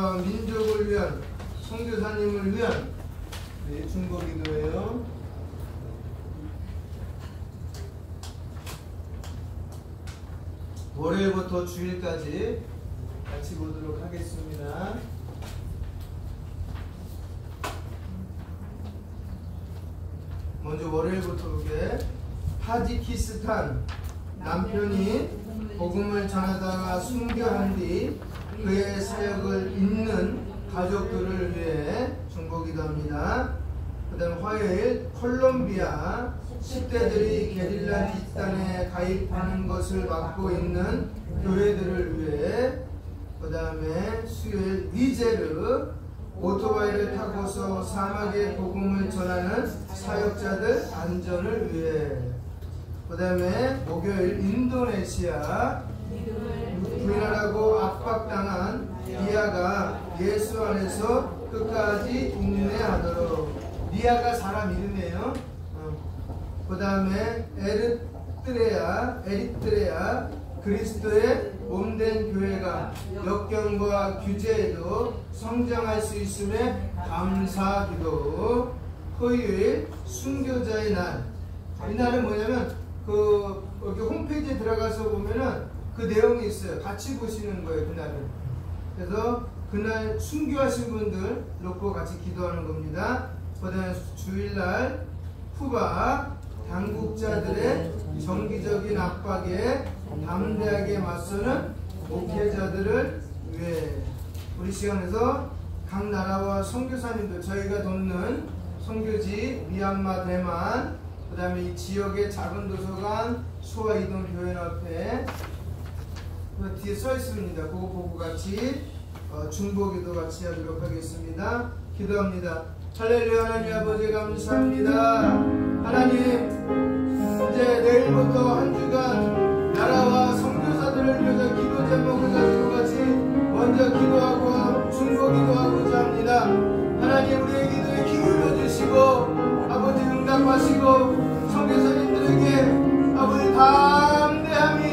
나라와 민족을 위한 선교사님을 위한 중보기도예요. 월요일부터 주일까지 같이 보도록 하겠습니다. 먼저 월요일부터 보게. 타지키스탄 남편이 복음을 전하다가 순교한 뒤 그의 사역을 잇는 가족들을 위해 중보기도합니다. 그 다음 화요일 콜롬비아 10대들이 게릴라 집단에 가입하는 것을 막고 있는 교회들을 위해, 그 다음에 수요일 니제르 오토바이를 타고서 사막의 복음을 전하는 사역자들 안전을 위해, 그 다음에 목요일 인도네시아 부인하라고 압박당한 리아가 예수 안에서 끝까지 인내하도록. 리아가 사람 이름이에요. 그 다음에 에리트레아 그리스도의 몸된 교회가 역경과 규제에도 성장할 수 있음에 감사기도. 토요일 순교자의 날. 이 날은 뭐냐면 여기 홈페이지에 들어가서 보면은 그 내용이 있어요. 같이 보시는 거예요, 그날은. 그래서 그날 순교하신 분들 놓고 같이 기도하는 겁니다. 그 다음에 주일날 쿠바 당국자들의 정기적인 압박에 담대하게 맞서는 목회자들을 위해. 우리 시간에서 각 나라와 선교사님들, 저희가 돕는 선교지 미얀마, 대만, 그 다음에 이 지역의 작은 도서관, 수화이동 교회 앞에 그 뒤에 써 있습니다. 그거 보고 같이 중보기도 같이 하도록 하겠습니다. 기도합니다. 할렐루야. 하나님 아버지 감사합니다. 하나님, 이제 내일부터 한 주간 나라와 선교사들을 위해서 기도 제목을 가지고 같이 먼저 기도하고 중보기도하고자 합니다. 하나님, 우리의 기도에 귀 기울여 주시고 아버지 응답하시고 선교사님들에게 아버지 담대함이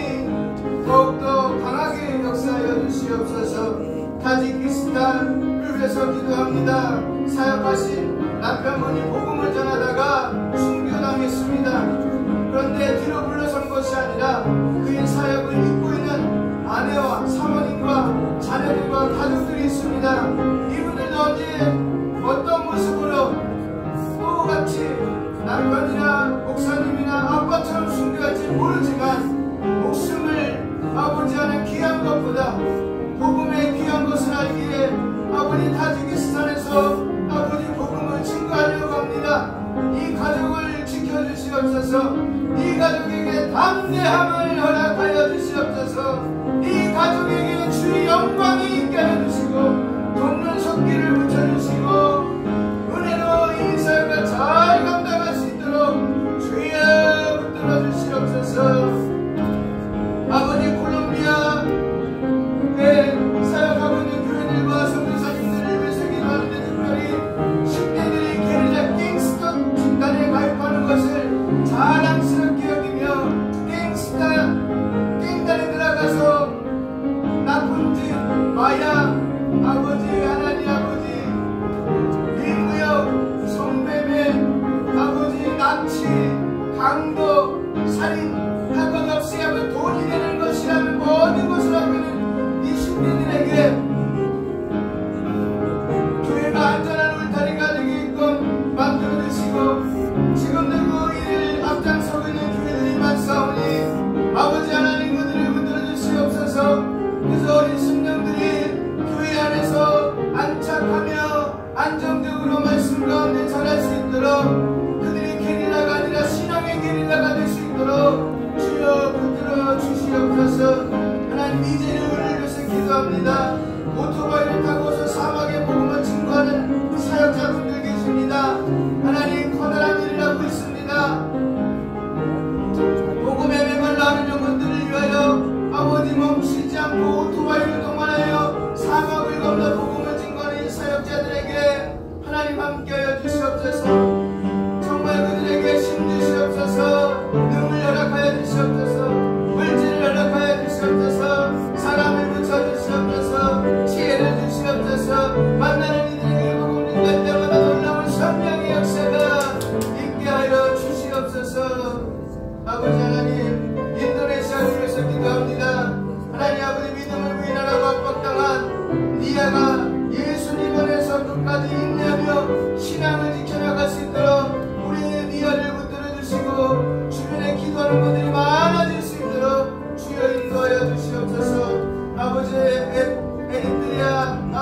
더욱더 강하게 역사하여 주시옵소서. 타지키스탄을 위해서 기도합니다. 사역하신 남편분이 복음을 전하다가 순교당했습니다. 그런데 뒤로 물러선 것이 아니라 그의 사역을 잇고 있는 아내와 사모님과 자녀들과 가족들이 있습니다. 이분들도 언제 어떤 모습으로 똑같이 남편이나 목사님이나 아빠처럼 순교할지 모르지만 목숨을 아버지 안에 귀한 것보다 복음의 귀한 것을 알기에 아버지 타지키스탄에서 아버지 복음을 증거하려고 합니다. 이 가족을 지켜주시옵소서. 이 가족에게 담대함을 허락하여 주시옵소서. 이 가족에게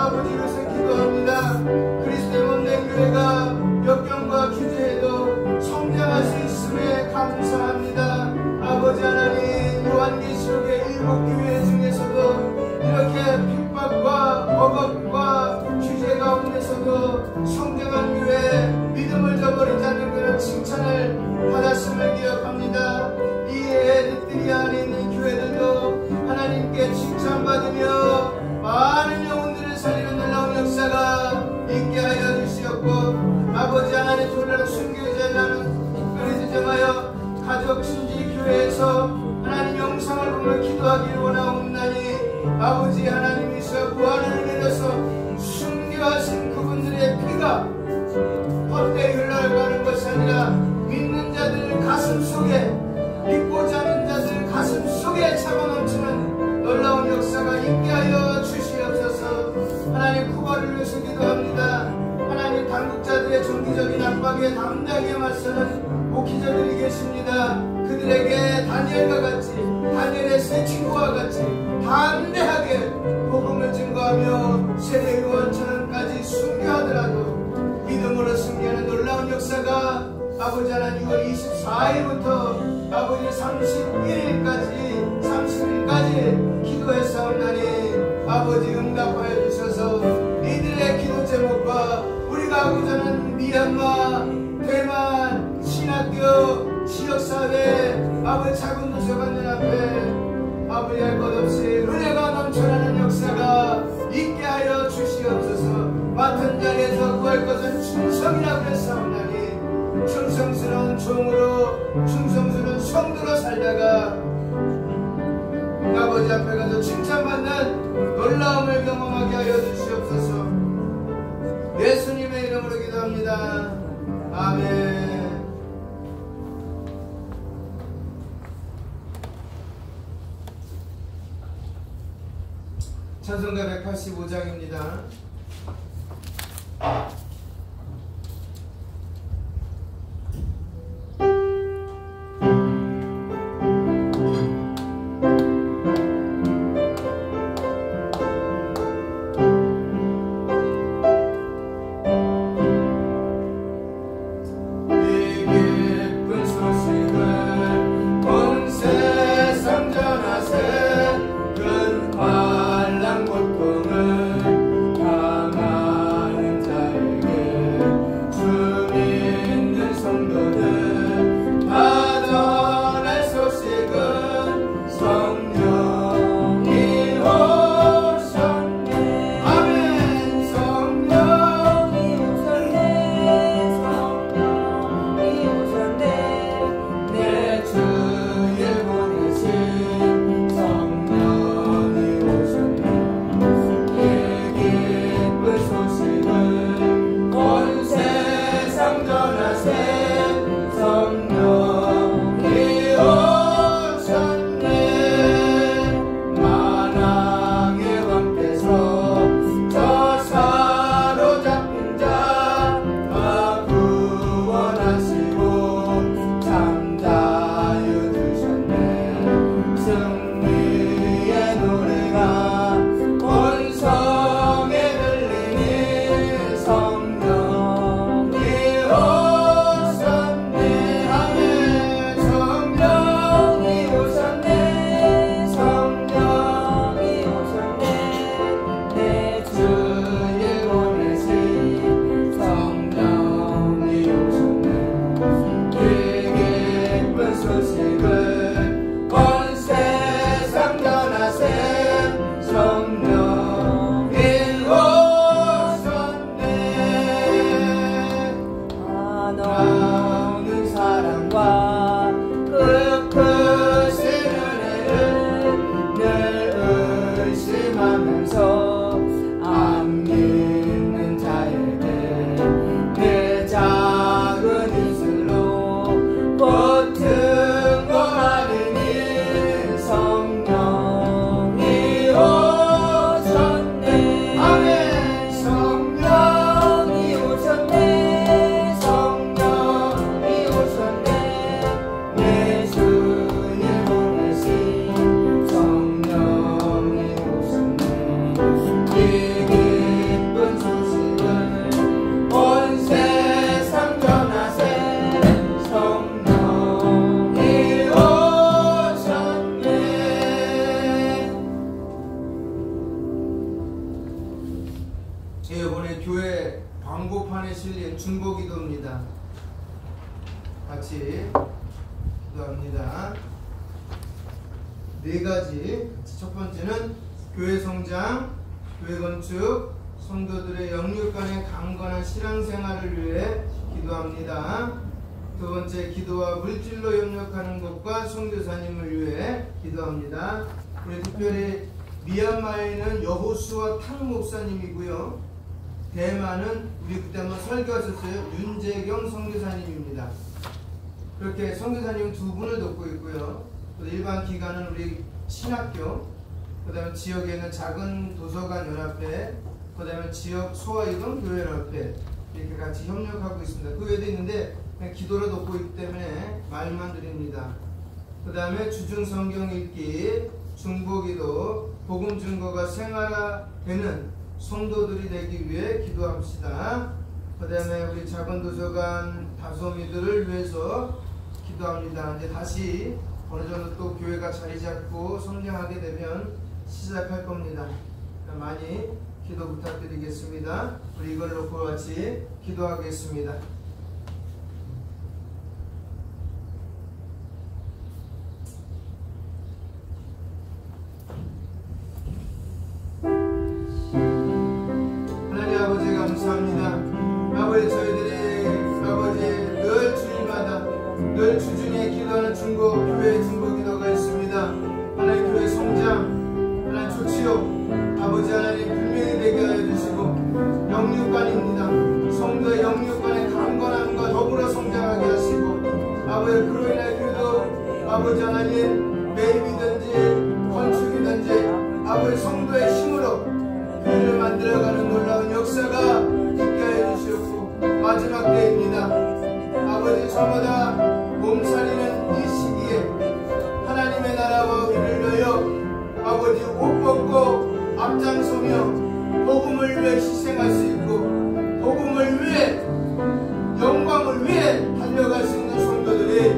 아버지 이것을 기도합니다. 그리스도의 몸된 교회가 역경과 규제에도 성장할 수 있음에 감사합니다. 아버지 하나님, 요한계시록의 7교회 중에서도 이렇게 핍박과 억압과 규제 가운데서도 성장한 교회, 믿음을 저버리지 않는 그런 칭찬을 받았음을 기억합니다. 이 에리트리아 안에 있는 교회들도 하나님께 칭찬받으며 많은 영혼들을 살리는 놀라운 역사가 있게 하여 주시옵고, 아버지 하나님 졸라는 순교자라는 특별히 지정하여 가족 친지 교회에서 하나님 영상을 보며 기도하기를 원하옵나니, 아버지 하나님이서 부활을 내려서 순교하신 그분들의 피가 헛되이 흘러가는 것이 아니라 믿는 자들 가슴 속에, 믿고자 하는 자들 가슴 속에 차고 넘치는 놀라운 역사가 있게 하여 주시옵소서. 하나님, 쿠바를 위해서 기도합니다. 하나님, 당국자들의 정기적인 압박에 담대하게 맞서는 목회자들이 계십니다. 그들에게 다니엘과 같이, 다니엘의 세 친구와 같이 담대하게 복음을 증거하며 세례 요한처럼까지 순교하더라도 믿음으로 승리하는 놀라운 역사가 아버지 하나님 6월 24일부터 아버지 30일까지 기도했사옵나니, 아버지 응답하여 주셔서 이들의 기도 제목과 우리가 하고자 하는 미얀마, 대만, 신학교, 지역사회, 아버지 작은 도서관들 앞에 아버지 할 것 없이 은혜가 넘쳐나는 역사가 있게 하여 주시옵소서. 맡은 자리에서 구할 것은 충성이라고 했사옵나니, 충성스러운 종으로, 충성스러운 성도로 살다가 아버지 앞에 가서 칭찬받는 놀라움을 경험하게 하여 주시옵소서. 예수님의 이름으로 기도합니다. 아멘. 찬송가 185장입니다. 고통을 다 제 이번에 교회 광고판에 실린 중보기도입니다. 같이 기도합니다. 네 가지. 첫 번째는 교회 성장, 교회 건축, 성도들의 영육 간의 강건한 신앙생활을 위해 기도합니다. 두 번째, 기도와 물질로 협력하는 것과 선교사님을 위해 기도합니다. 우리 특별히 미얀마에 있는 여호수아 탕 목사님이고요. 대만은 우리 그때 한번 설교하셨어요. 윤재경 선교사님입니다. 그렇게 선교사님 두 분을 돕고 있고요. 또 일반 기관은 우리 신학교, 그 다음에 지역에 있는 작은 도서관 연합회, 그 다음에 지역 소아이동 교회연합회 이렇게 같이 협력하고 있습니다. 그 외에도 있는데 그냥 기도로 돕고 있기 때문에 말만 드립니다. 그 다음에 주중 성경 읽기, 중보기도, 복음 증거가 생활화되는 성도들이 되기 위해 기도합시다. 그 다음에 우리 작은 도서관 다솜이들을 위해서 기도합니다. 이제 다시 어느 정도 또 교회가 자리 잡고 성장하게 되면 시작할 겁니다. 그러니까 많이 기도 부탁드리겠습니다. 우리 이걸 놓고 같이 기도하겠습니다. 하나님 아버지 감사합니다. 아버지 저희들이 아버지 늘 주일마다 늘 주중에 기도하는 중보 교회 중보 기도가 있습니다. 하나님 교회 성장 하나님 좋지요. 아버지 하나님 분명히 되게 하여 주시고 영육관입니다. 성도의 영육관의 강건함과 더불어 성장하게 하시고 아버지 그로 인해 교회도 아버지 하나님 매입이든지 건축이든지 아버지 성도의 힘으로 교회를 만들어가는 놀라운 역사가 있게 하여 주시옵고 마지막 때입니다. 아버지 저마다 몸살이는 이 시기에 하나님의 나라와 의를 위하여 아버지 옷 벗고 앞장서며 복음을 위해 희생할 수 있고 복음을 위해 영광을 위해 달려갈 수 있는 성도들이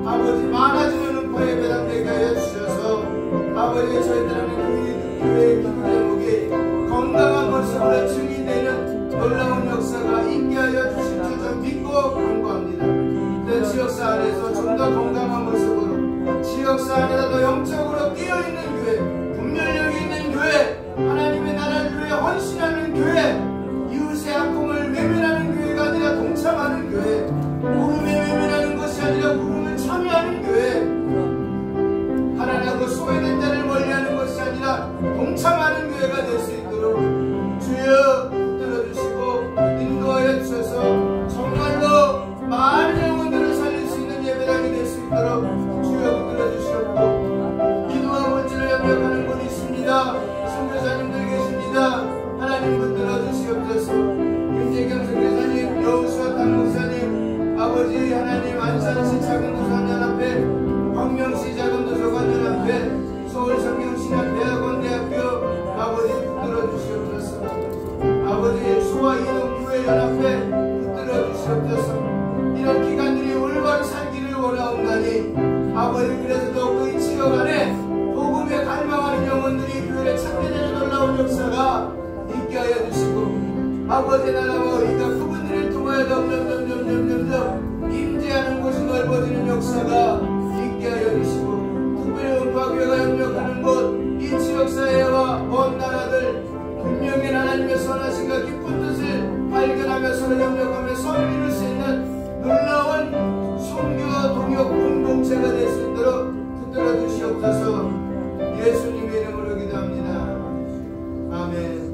아버지 많아지는 은파에 배당되게 하여 주셔서 아버지 저희들은 교회의 기도 제목이 건강한 모습으로 증인되는 놀라운 역사가 있게 하여 주실 줄 믿고 간구합니다. 그 지역사 안에서 좀 더 건강한 모습으로 지역사 안에서 더 영적으로 깨어있는 교회, 분별력이 있는 교회, 하나님의 나라를 위해 헌신하는 교회, 이웃의 아픔을 외면하는 교회가 아니라 동참하는 교회, 복음에 외면하는 것이 아니라 복음을 참여하는 교회, 하나님과 소외된 자를 멀리하는 것이 아니라 동참하는 교회가 될 수 있도록 주여 들어주시고 인도하여 주셔서 정말로 많은 영혼들을 살릴 수 있는 예배당이 될 수 있도록 주여 들어주시옵고 기도와 물질을 협력하는 분이 있습니다. 선교사님들 계십니다. 하나님 붙들어 주시옵소서. 윤재경 선교사님, 여호수아 탕 목사님, 아버지 하나님 안산시 작은도서관 연합회, 광명시 작은도서관 연합회, 서울성경신학대학원대학교 아버지 붙들어 주시옵소서. 아버지 소아이동교회 연합회 붙들어 주시옵소서. 이런 기관들이 올바로 살기를 원하옵나니 아버지 그래서 더욱 이 지역 안에 복음에 갈망하는 영혼들이 교회를 찾게 되는 놀라운 역사가 있게 하여 주시고 아버지 나라와 의가 그분들을 통하여 점점 임재하는 곳이 넓어지는 역사가 있게 하여 주시고 특별히 은파교회가 협력하는 곳 이 지역사회와 먼 나라들 분명히 하나님의 선하심과 기쁜 뜻을 발견하며 서로 협력하며 서로 이룰 수 있는 놀라운 선교와 동역 공동체가 될 수 있도록 붙들어 주시옵소서. 예수님의 이름으로 기도합니다. 아멘.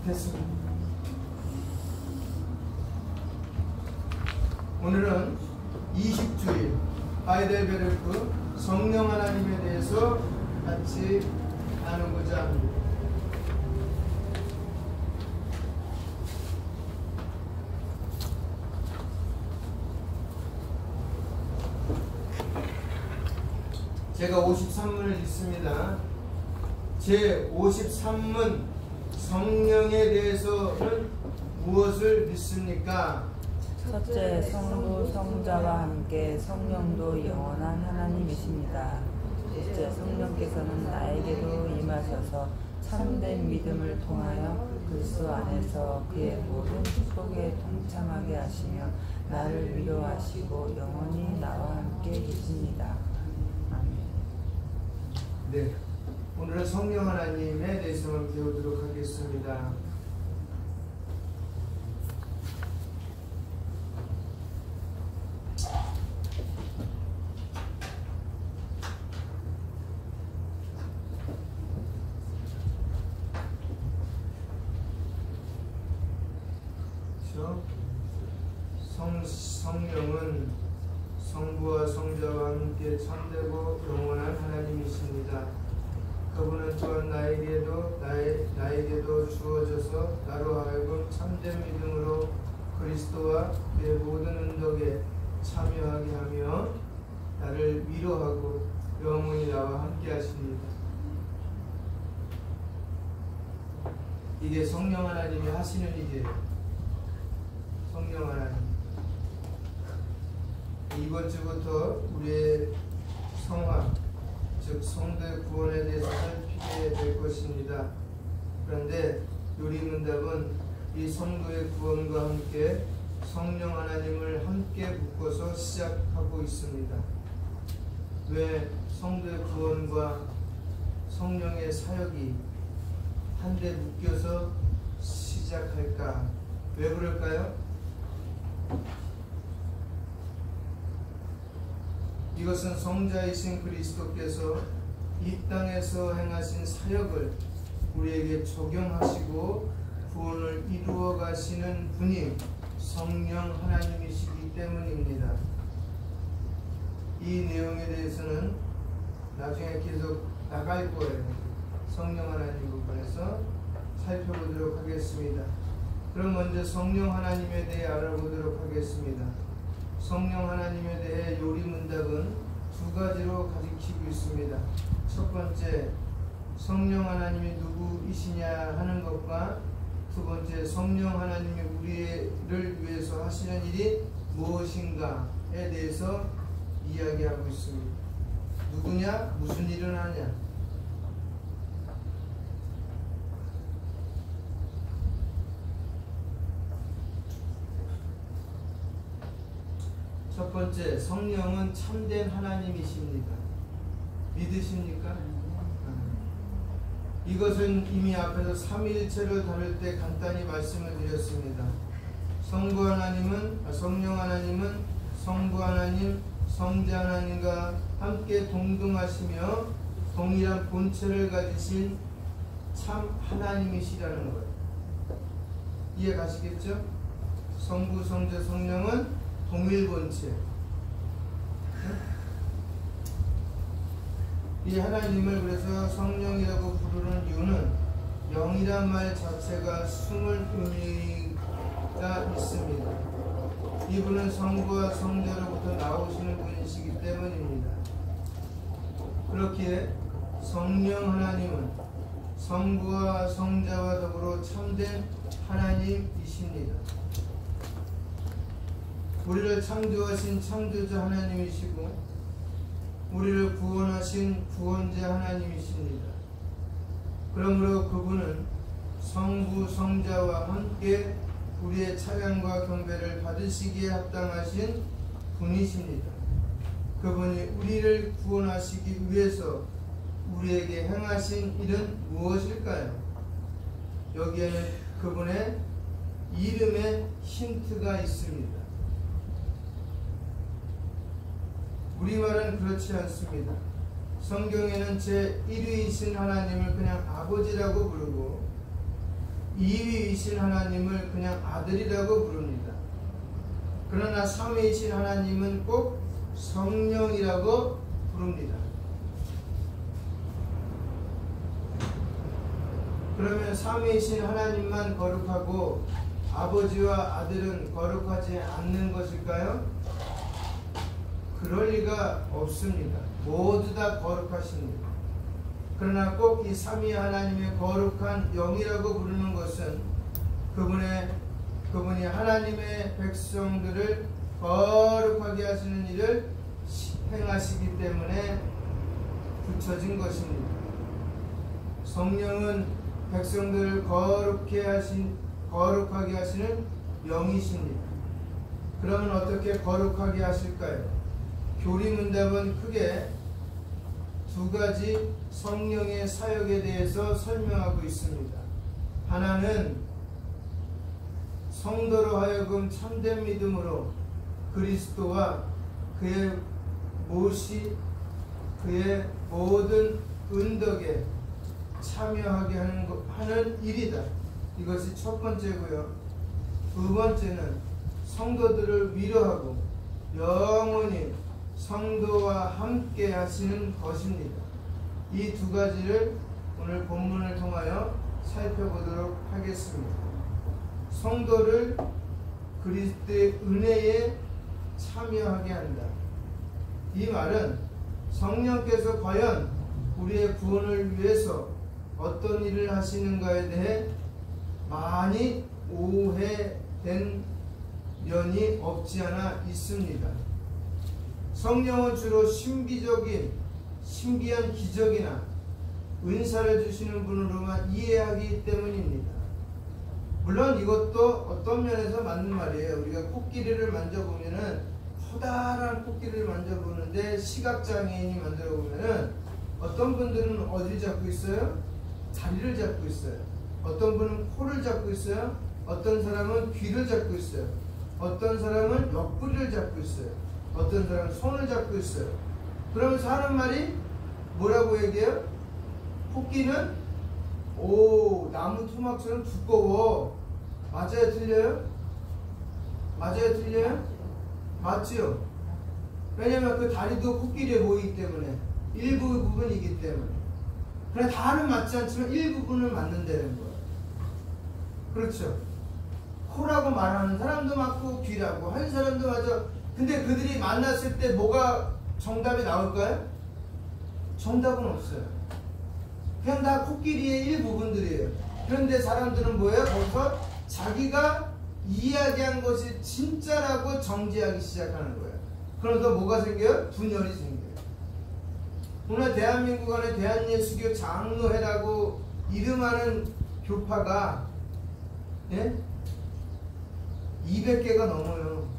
됐습니다. 오늘은 20주일 하이델베르크 성령 하나님에 대해서 같이 나누고자 합니다. 제가 53문을 읽습니다. 제 53문 성령에 대해서는 무엇을 믿습니까? 첫째, 성도 성자와 함께 성령도 영원한 하나님이십니다. 둘째, 성령께서는 나에게도 임하셔서 안에서 참된 믿음을 통하여 그리스도 안에서 그의 모든 축복에 동참하게 하시며 나를 위로하시고 영원히 나와 함께 계십니다. 아멘. 네, 오늘은 성령 하나님의 내성을 배우도록 하겠습니다. 성령은 성부와 성자와 함께 참되고 영원한 하나님이십니다. 그분은 또한 나에게도 주어져서 나로 하여금 참된 믿음으로 그리스도와 그의 모든 은덕에 참여하게 하며 나를 위로하고 영원히 나와 함께 하십니다. 이게 성령 하나님이 하시는 일이에요. 성령 하나님. 이번 주부터 우리의 성화, 즉 성도의 구원에 대해서 살피게 될 것입니다. 그런데 요리문답은 이 성도의 구원과 함께 성령 하나님을 함께 묶어서 시작하고 있습니다. 왜 성도의 구원과 성령의 사역이 한데 묶여서 시작할까? 왜 그럴까요? 이것은 성자이신 그리스도께서 이 땅에서 행하신 사역을 우리에게 적용하시고 구원을 이루어 가시는 분이 성령 하나님이시기 때문입니다. 이 내용에 대해서는 나중에 계속 나갈 거예요. 성령 하나님 부분에서 살펴보도록 하겠습니다. 그럼 먼저 성령 하나님에 대해 알아보도록 하겠습니다. 성령 하나님에 대해 요리문답은 두 가지로 가리키고 있습니다. 첫 번째, 성령 하나님이 누구이시냐 하는 것과 두 번째, 성령 하나님이 우리를 위해서 하시는 일이 무엇인가에 대해서 이야기하고 있습니다. 누구냐? 무슨 일을 하냐? 첫 번째, 성령은 참된 하나님이십니다. 믿으십니까? 이것은 이미 앞에서 삼위일체를 다룰 때 간단히 말씀을 드렸습니다. 성부 하나님은, 성령 하나님은 성부 하나님, 성자 하나님과 함께 동등하시며 동일한 본체를 가지신 참 하나님이시라는 것. 이해 가시겠죠? 성부, 성자, 성령은 동일 본체. 이 하나님을 그래서 성령이라고 부르는 이유는 영이란 말 자체가 숨을 의미가 있습니다. 이분은 성부와 성자로부터 나오시는 분이시기 때문입니다. 그렇기에 성령 하나님은 성부와 성자와 더불어 참된 하나님이십니다. 우리를 창조하신 창조자 하나님이시고 우리를 구원하신 구원자 하나님이십니다. 그러므로 그분은 성부 성자와 함께 우리의 찬양과 경배를 받으시기에 합당하신 분이십니다. 그분이 우리를 구원하시기 위해서 우리에게 행하신 일은 무엇일까요? 여기에는 그분의 이름에 힌트가 있습니다. 우리말은 그렇지 않습니다. 성경에는 제1위이신 하나님을 그냥 아버지라고 부르고 2위이신 하나님을 그냥 아들이라고 부릅니다. 그러나 3위이신 하나님은 꼭 성령이라고 부릅니다. 그러면 3위이신 하나님만 거룩하고 아버지와 아들은 거룩하지 않는 것일까요? 그럴 리가 없습니다. 모두 다 거룩하십니다. 그러나 꼭 이 삼위 하나님의 거룩한 영이라고 부르는 것은 그분이 하나님의 백성들을 거룩하게 하시는 일을 행하시기 때문에 붙여진 것입니다. 성령은 백성들을 거룩하게 하시는 영이십니다. 그러면 어떻게 거룩하게 하실까요? 교리문답은 크게 두 가지 성령의 사역에 대해서 설명하고 있습니다. 하나는 성도로 하여금 참된 믿음으로 그리스도와 그의 모든 은덕에 참여하게 하는 일이다. 이것이 첫 번째고요. 두 번째는 성도들을 위로하고 영원히 성도와 함께 하시는 것입니다. 이 두 가지를 오늘 본문을 통하여 살펴보도록 하겠습니다. 성도를 그리스도의 은혜에 참여하게 한다. 이 말은 성령께서 과연 우리의 구원을 위해서 어떤 일을 하시는가에 대해 많이 오해된 면이 없지 않아 있습니다. 성령은 주로 신비한 기적이나 은사를 주시는 분으로만 이해하기 때문입니다. 물론 이것도 어떤 면에서 맞는 말이에요. 우리가 코끼리를 만져보면은 커다란 코끼리를 만져보는데 시각장애인이 만져보면은 어떤 분들은 어디를 잡고 있어요? 다리를 잡고 있어요. 어떤 분은 코를 잡고 있어요. 어떤 사람은 귀를 잡고 있어요. 어떤 사람은 옆구리를 잡고 있어요. 어떤 사람은 손을 잡고 있어요. 그러면서 하는 말이 뭐라고 얘기해요? 코끼는 나무 토막처럼 두꺼워. 맞아요? 틀려요? 맞아요? 틀려요? 맞지요? 왜냐면 그 다리도 코끼리에 보이기 때문에 일부 부분이기 때문에. 그러나 다는 맞지 않지만 일부분은 맞는다는 거예요. 그렇죠? 코라고 말하는 사람도 맞고 귀라고 하는 사람도 맞아. 근데 그들이 만났을 때 뭐가 정답이 나올까요? 정답은 없어요. 그냥 다 코끼리의 일부분들이에요. 그런데 사람들은 뭐예요? 거기서 자기가 이야기한 것이 진짜라고 정지하기 시작하는 거예요. 그러면서 뭐가 생겨요? 분열이 생겨요. 오늘 대한민국 안에 대한예수교 장로회라고 이름하는 교파가 200개가 넘어요.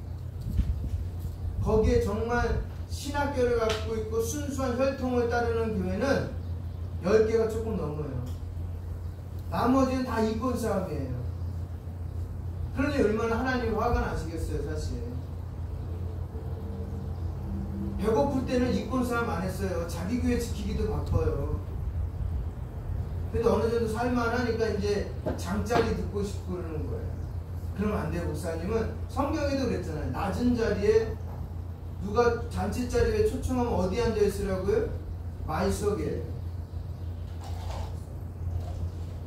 거기에 정말 신학교를 갖고 있고 순수한 혈통을 따르는 교회는 10개가 조금 넘어요. 나머지는 다 이권 싸움이에요. 그러니 얼마나 하나님이 화가 나시겠어요, 사실. 배고플 때는 이권 싸움 안 했어요. 자기 교회 지키기도 바빠요. 근데 어느 정도 살만하니까 이제 장짜리 듣고 싶고 그러는 거예요. 그러면 안 돼요. 목사님은 성경에도 그랬잖아요. 낮은 자리에 누가 잔치 자리에 초청하면 어디 앉아 있으라고요? 말석에.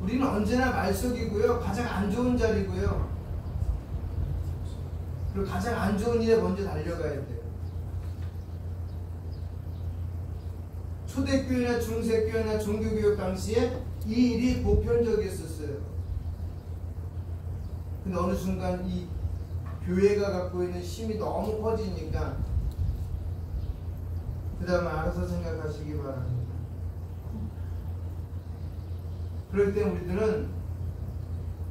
우리는 언제나 말석이고요. 가장 안 좋은 자리고요. 그리고 가장 안 좋은 일에 먼저 달려가야 돼요. 초대교회나 중세교회나 종교교육 당시에 이 일이 보편적이었어요. 근데 어느 순간 이 교회가 갖고 있는 힘이 너무 커지니까 그 다음에 알아서 생각하시기 바랍니다. 그럴 때 우리들은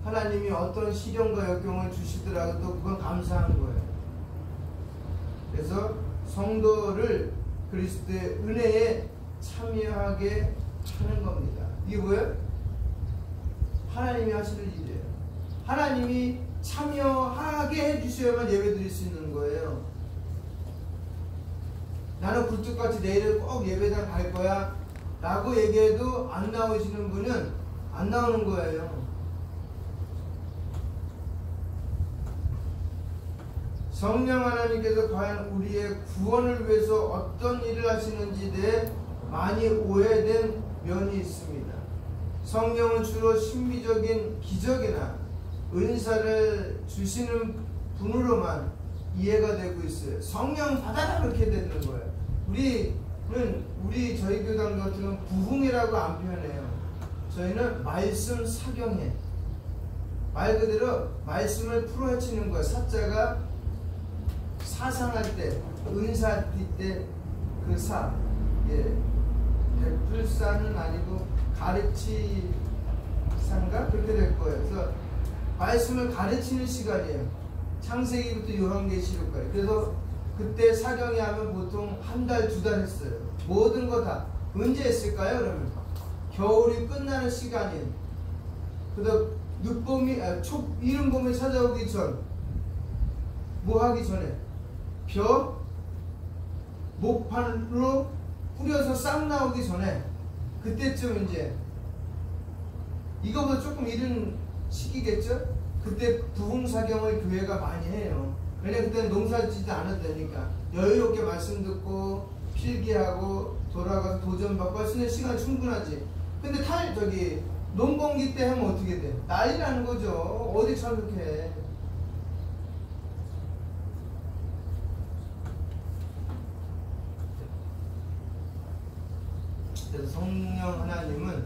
하나님이 어떤 시련과 역경을 주시더라도 그건 감사한 거예요. 그래서 성도를 그리스도의 은혜에 참여하게 하는 겁니다. 이게 뭐예요? 하나님이 하시는 일이에요. 하나님이 참여하게 해주셔야만 예배 드릴 수 있는 거예요. 나는 굴뚝같이 내일 꼭 예배당 갈 거야 라고 얘기해도 안 나오시는 분은 안 나오는 거예요. 성령 하나님께서 과연 우리의 구원을 위해서 어떤 일을 하시는지에 대해 많이 오해된 면이 있습니다. 성령은 주로 신비적인 기적이나 은사를 주시는 분으로만 이해가 되고 있어요. 성령 받아라 그렇게 되는 거예요. 저희 교단 같은 경우는 부흥이라고 안 표현해요. 저희는 말씀 사경해. 말 그대로 말씀을 풀어헤치는 거예요. 사자가 사상할 때, 은사 때 그 사. 베풀사는 아니고 가르치상가 그렇게 될 거예요. 그래서 말씀을 가르치는 시간이에요. 창세기부터 요한계시록까지. 그래서 그때 사경이 하면 보통 한 달, 두 달 했어요. 모든 거 다. 언제 했을까요? 그러면 겨울이 끝나는 시간이에요. 그다음 늦봄이 이른 봄이 찾아오기 전, 뭐 하기 전에 벼 목판으로 뿌려서 싹 나오기 전에 그때쯤 이제 이거보다 조금 이른 시기겠죠? 그때 부흥사경을 교회가 많이 해요. 왜냐면 그때는 농사 짓지 않았다니까. 여유롭게 말씀 듣고 필기하고 돌아가서 도전받고 할 수 있는 시간 충분하지. 근데 농번기 때 하면 어떻게 돼? 난리 나는 거죠. 어디 참 그렇게 해. 그래서 성령 하나님은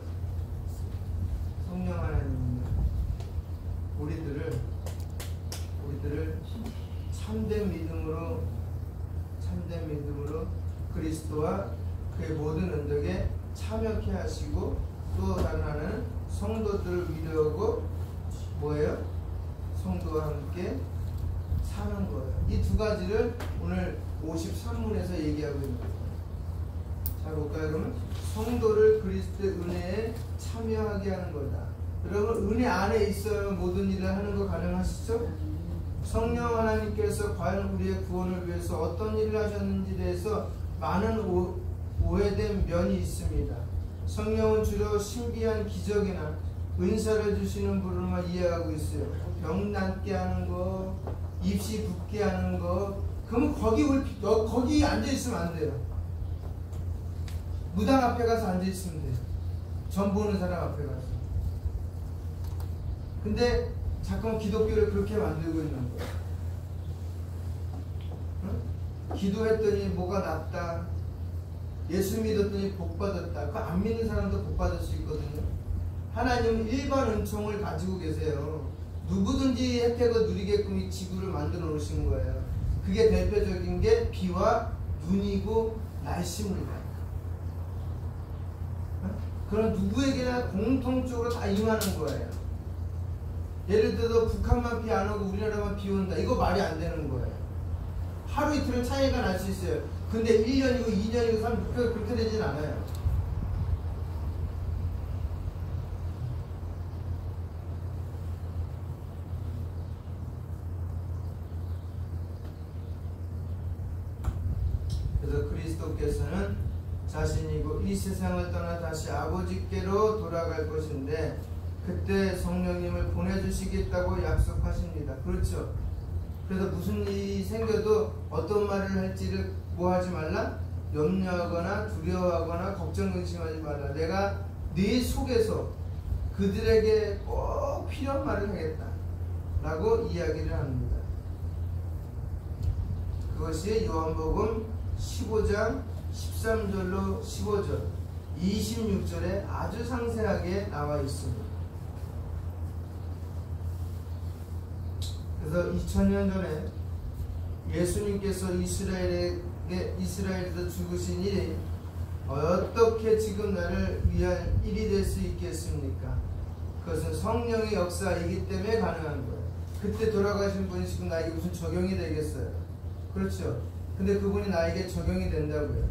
우리들을 참된 믿음으로 그리스도와 그의 모든 은덕에 참여케 하시고, 또 다른 하나는 성도들을 위로하고 뭐예요? 성도와 함께 사는 거예요. 이 두 가지를 오늘 53문에서 얘기하고 있는 거예요. 자 볼까요? 그러면 성도를 그리스도의 은혜에 참여하게 하는 거다. 여러분 은혜 안에 있어야 모든 일을 하는 거 가능하시죠? 성령 하나님께서 과연 우리의 구원을 위해서 어떤 일을 하셨는지에 대해서 많은 오해된 면이 있습니다. 성령은 주로 신비한 기적이나 은사를 주시는 분으로만 이해하고 있어요. 병 낫게 하는 거, 입시 붓게 하는 거. 그러면 거기 앉아있으면 안 돼요. 무당 앞에 가서 앉아있으면 돼요. 전 보는 사람 앞에 가서. 근데 자꾸만 기독교를 그렇게 만들고 있는 거예요. 응? 기도했더니 뭐가 낫다, 예수 믿었더니 복 받았다. 그거 안 믿는 사람도 복 받을 수 있거든요. 하나님은 일반 은총을 가지고 계세요. 누구든지 혜택을 누리게끔 이 지구를 만들어 놓으신 거예요. 그게 대표적인 게 비와 눈이고 날씨입니다. 그런 누구에게나 공통적으로 다 임하는 거예요. 예를 들어 북한만 비 안 오고 우리나라만 비 온다. 이거 말이 안 되는 거예요. 하루 이틀은 차이가 날 수 있어요. 근데 1년이고 2년이고 3년 그렇게 되진 않아요. 그래서 그리스도께서는 자신이고 이 세상을 떠나 다시 아버지께로 돌아갈 것인데 그때 성령님을 보내주시겠다고 약속하십니다. 그렇죠? 그래서 무슨 일이 생겨도 어떤 말을 할지를 뭐 하지 말라? 염려하거나 두려워하거나 걱정 근심하지 말라. 내가 네 속에서 그들에게 꼭 필요한 말을 하겠다 라고 이야기를 합니다. 그것이 요한복음 15장 13절로 15절 26절에 아주 상세하게 나와 있습니다. 그래서 2000년 전에 예수님께서 이스라엘에서 죽으신 일이 어떻게 지금 나를 위한 일이 될 수 있겠습니까? 그것은 성령의 역사이기 때문에 가능한 거예요. 그때 돌아가신 분이 지금 나에게 무슨 적용이 되겠어요? 그렇죠? 근데 그분이 나에게 적용이 된다고요.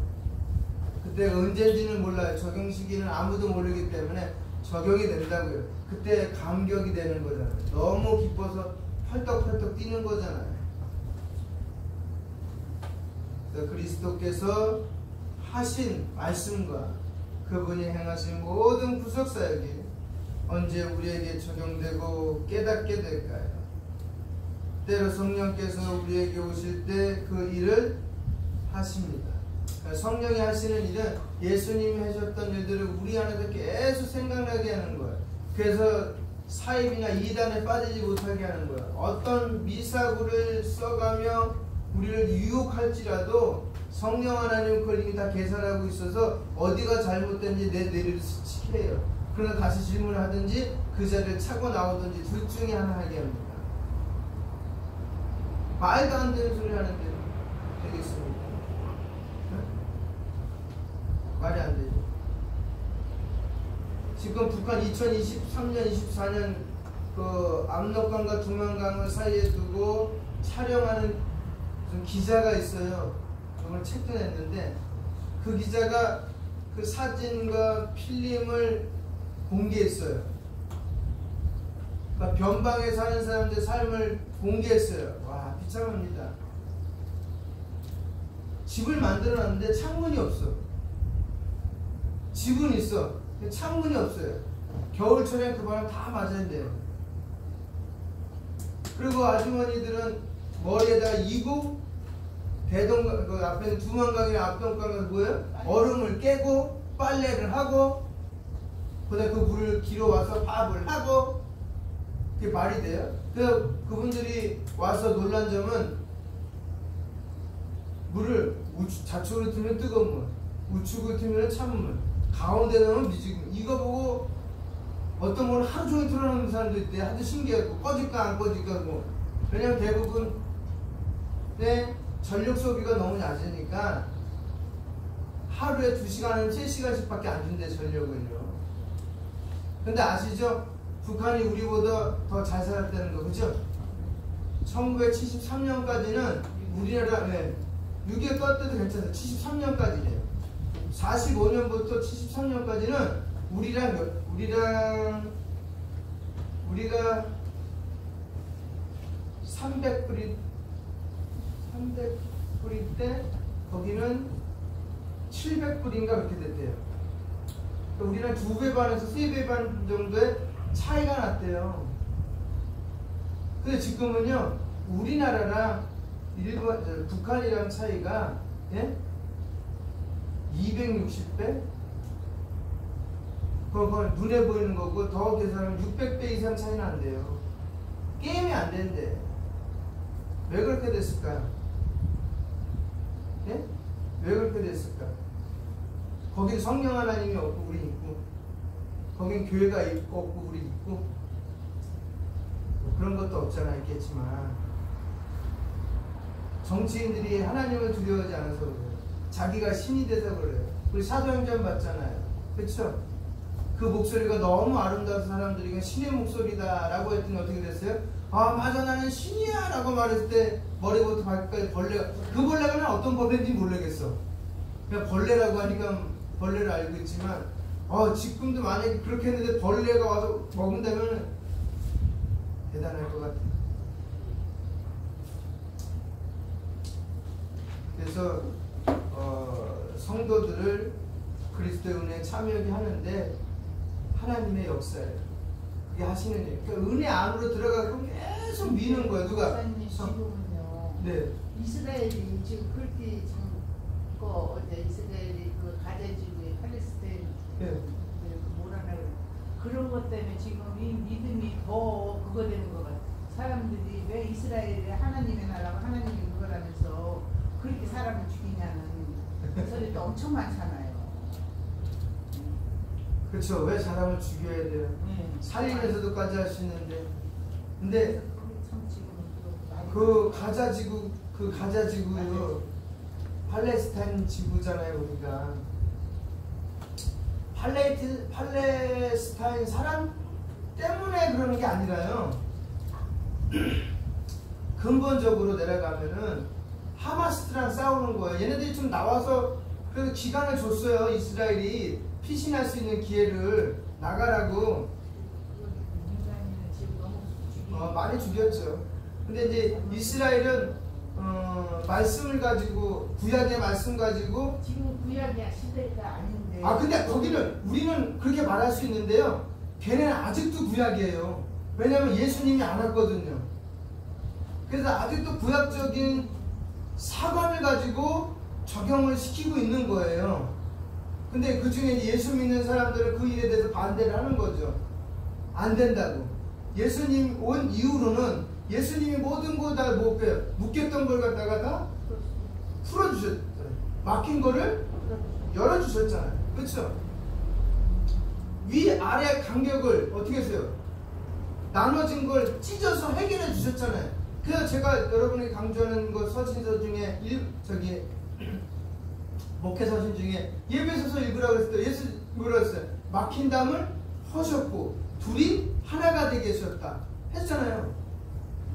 그때 언제인지는 몰라요. 적용 시기는 아무도 모르기 때문에 적용이 된다고요. 그때 감격이 되는 거잖아요. 너무 기뻐서 펄떡펄떡 뛰는 거잖아요. 그래서 그리스도께서 하신 말씀과 그분이 행하신 모든 구속사역이 언제 우리에게 적용되고 깨닫게 될까요? 때로 성령께서 우리에게 오실 때 그 일을 하십니다. 성령이 하시는 일은 예수님이 하셨던 일들을 우리 안에서 계속 생각나게 하는 거예요. 그래서 사입이나 이단에 빠지지 못하게 하는 거예요. 어떤 미사구를 써가며 우리를 유혹할지라도 성령 하나님 그걸 이미 다 계산하고 있어서 어디가 잘못된지 내 뇌를 스치해요. 그러나 다시 질문을 하든지 그 자리를 차고 나오든지 둘 중에 하나 하게 합니다. 말도 안 되는 소리 하는데 되겠습니까? 말이 안 되죠. 지금 북한 2023년, 24년 그 압록강과 두만강을 사이에 두고 촬영하는 좀 기자가 있어요. 오늘 책도 냈는데 그 기자가 그 사진과 필름을 공개했어요. 그러니까 변방에 사는 사람들의 삶을 공개했어요. 와, 비참합니다. 집을 만들어놨는데 창문이 없어. 집은 있어. 창문이 없어요. 겨울철에 그 바람 다 맞아야 돼요. 그리고 아주머니들은 머리에다 이고 대동강, 그 앞에는 두만강이나 압록강은 뭐예요? 얼음을 깨고 빨래를 하고 그다음에 그 물을 길어 와서 밥을 하고 그게 말이 돼요? 그분들이 와서 놀란 점은 물을 좌측으로 틀면 뜨거운 물, 우측으로 틀면 찬물, 물, 가운데 넣으면 미지근 물. 이거 보고 어떤 분은 하루 종일 틀어놓는 사람도 있대. 아주 신기하고 꺼질까 안 꺼질까 고. 왜냐면 대부분 전력 소비가 너무 낮으니까 하루에 2시간은 3시간씩밖에 안 준대, 전력을요. 근데 아시죠? 북한이 우리보다 더 잘 살았다는 거, 그죠? 1973년까지는 우리나라 6.25 때도 괜찮아요. 73년까지래요. 45년부터 73년까지는 우리가 300불일 때 거기는 700불인가 그렇게 됐대요. 우리는 2배 반에서 3배 반 정도의 차이가 났대요. 근데 지금은요, 우리나라랑 북한이랑 차이가 260배? 그건 눈에 보이는 거고 더 계산하면 600배 이상 차이 난대요. 게임이 안 된대. 왜 그렇게 됐을까요? 예? 왜 그렇게 됐을까? 거긴 성령 하나님이 없고 우리 있고, 거긴 교회가 있고 없고 우리 있고, 뭐 그런 것도 없잖아. 있겠지만 정치인들이 하나님을 두려워하지 않아서 그래요. 자기가 신이 돼서 그래요. 우리 사도행전 봤잖아요. 그렇죠? 그 목소리가 너무 아름다워서 사람들이 신의 목소리다 라고 했더니 어떻게 됐어요? 아, 맞아, 나는 신이야 라고 말했을 때 머리부터 발끝까지 벌레가, 그 벌레가 난 어떤 벌레인지 모르겠어. 그냥 벌레라고 하니까 벌레를 알고 있지만 지금도 만약에 그렇게 했는데 벌레가 와서 먹는다면 대단할 것 같아. 그래서 성도들을 그리스도의 은혜에 참여하게 하는데 하나님의 역사예요. 그게 하시는 일. 그러니까 은혜 안으로 들어가고 계속 미는 거예요. 누가? 지금은요. 네. 이스라엘이 지금 그렇게 지금 어제 이스라엘이 그 가자 지구의 팔레스타인 네. 그런 것 때문에 지금 이 믿음이 더 그거 되는 것 같아요. 사람들이 왜 이스라엘이 하나님의 나라고 하나님의 그거라면서 그렇게 사람을 죽이냐는 소리도 엄청 많잖아요. 그렇죠. 왜 사람을 죽여야 돼요? 살인에서도까지 할 수 있는데. 근데 그 가자 지구요. 팔레스타인 지구잖아요, 우리가. 팔레스타인 사람 때문에 그러는 게 아니라요. 근본적으로 내려가면은 하마스랑 싸우는 거예요. 얘네들이 좀 나와서 그래도 기간을 줬어요. 이스라엘이 피신할 수 있는 기회를 나가라고. 많이 죽였죠. 근데 이제 이스라엘은 말씀을 가지고, 구약의 말씀 가지고. 지금 구약이 시대가 아닌데. 근데 거기는 우리는 그렇게 말할 수 있는데요. 걔네는 아직도 구약이에요. 왜냐하면 예수님이 안 왔거든요. 그래서 아직도 구약적인 사관을 가지고 적용을 시키고 있는 거예요. 근데 그 중에 예수 믿는 사람들은 그 일에 대해서 반대를 하는 거죠. 안 된다고. 예수님 온 이후로는 예수님이 모든 거 다 묶였던 걸 갖다가 다 풀어주셨잖아요. 막힌 거를 열어주셨잖아요. 그렇죠? 위아래 간격을 어떻게 했어요? 나눠진 걸 찢어서 해결해 주셨잖아요. 그래서 제가 여러분에게 강조하는 거 서신서 중에 목회 서신 중에 예배소서 읽으라고 했을 때 예수 뭐라고 했어요? 막힌 담을 하셨고 둘이 하나가 되게 하셨다 했잖아요.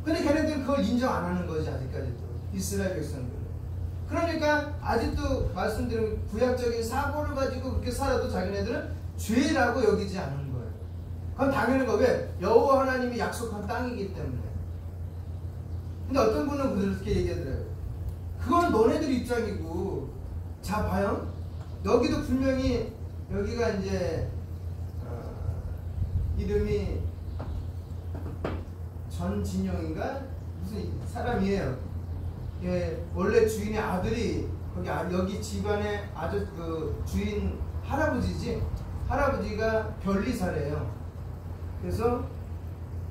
근데 걔네들은 그걸 인정 안 하는 거지 아직까지도 이스라엘 백성들은. 그러니까 아직도 말씀드린 구약적인 사고를 가지고 그렇게 살아도 자기네들은 죄라고 여기지 않는 거예요. 그건 당연한 거. 왜? 여호와 하나님이 약속한 땅이기 때문에. 근데 어떤 분은 그렇게 얘기하더라고요. 그건 너네들 입장이고. 자 봐요. 여기도 분명히 여기가 이제 이름이 전진영인가? 무슨 사람이에요. 예, 원래 주인의 아들이 여기 집안의 아주 그 주인 할아버지지. 할아버지가 변리사래요. 그래서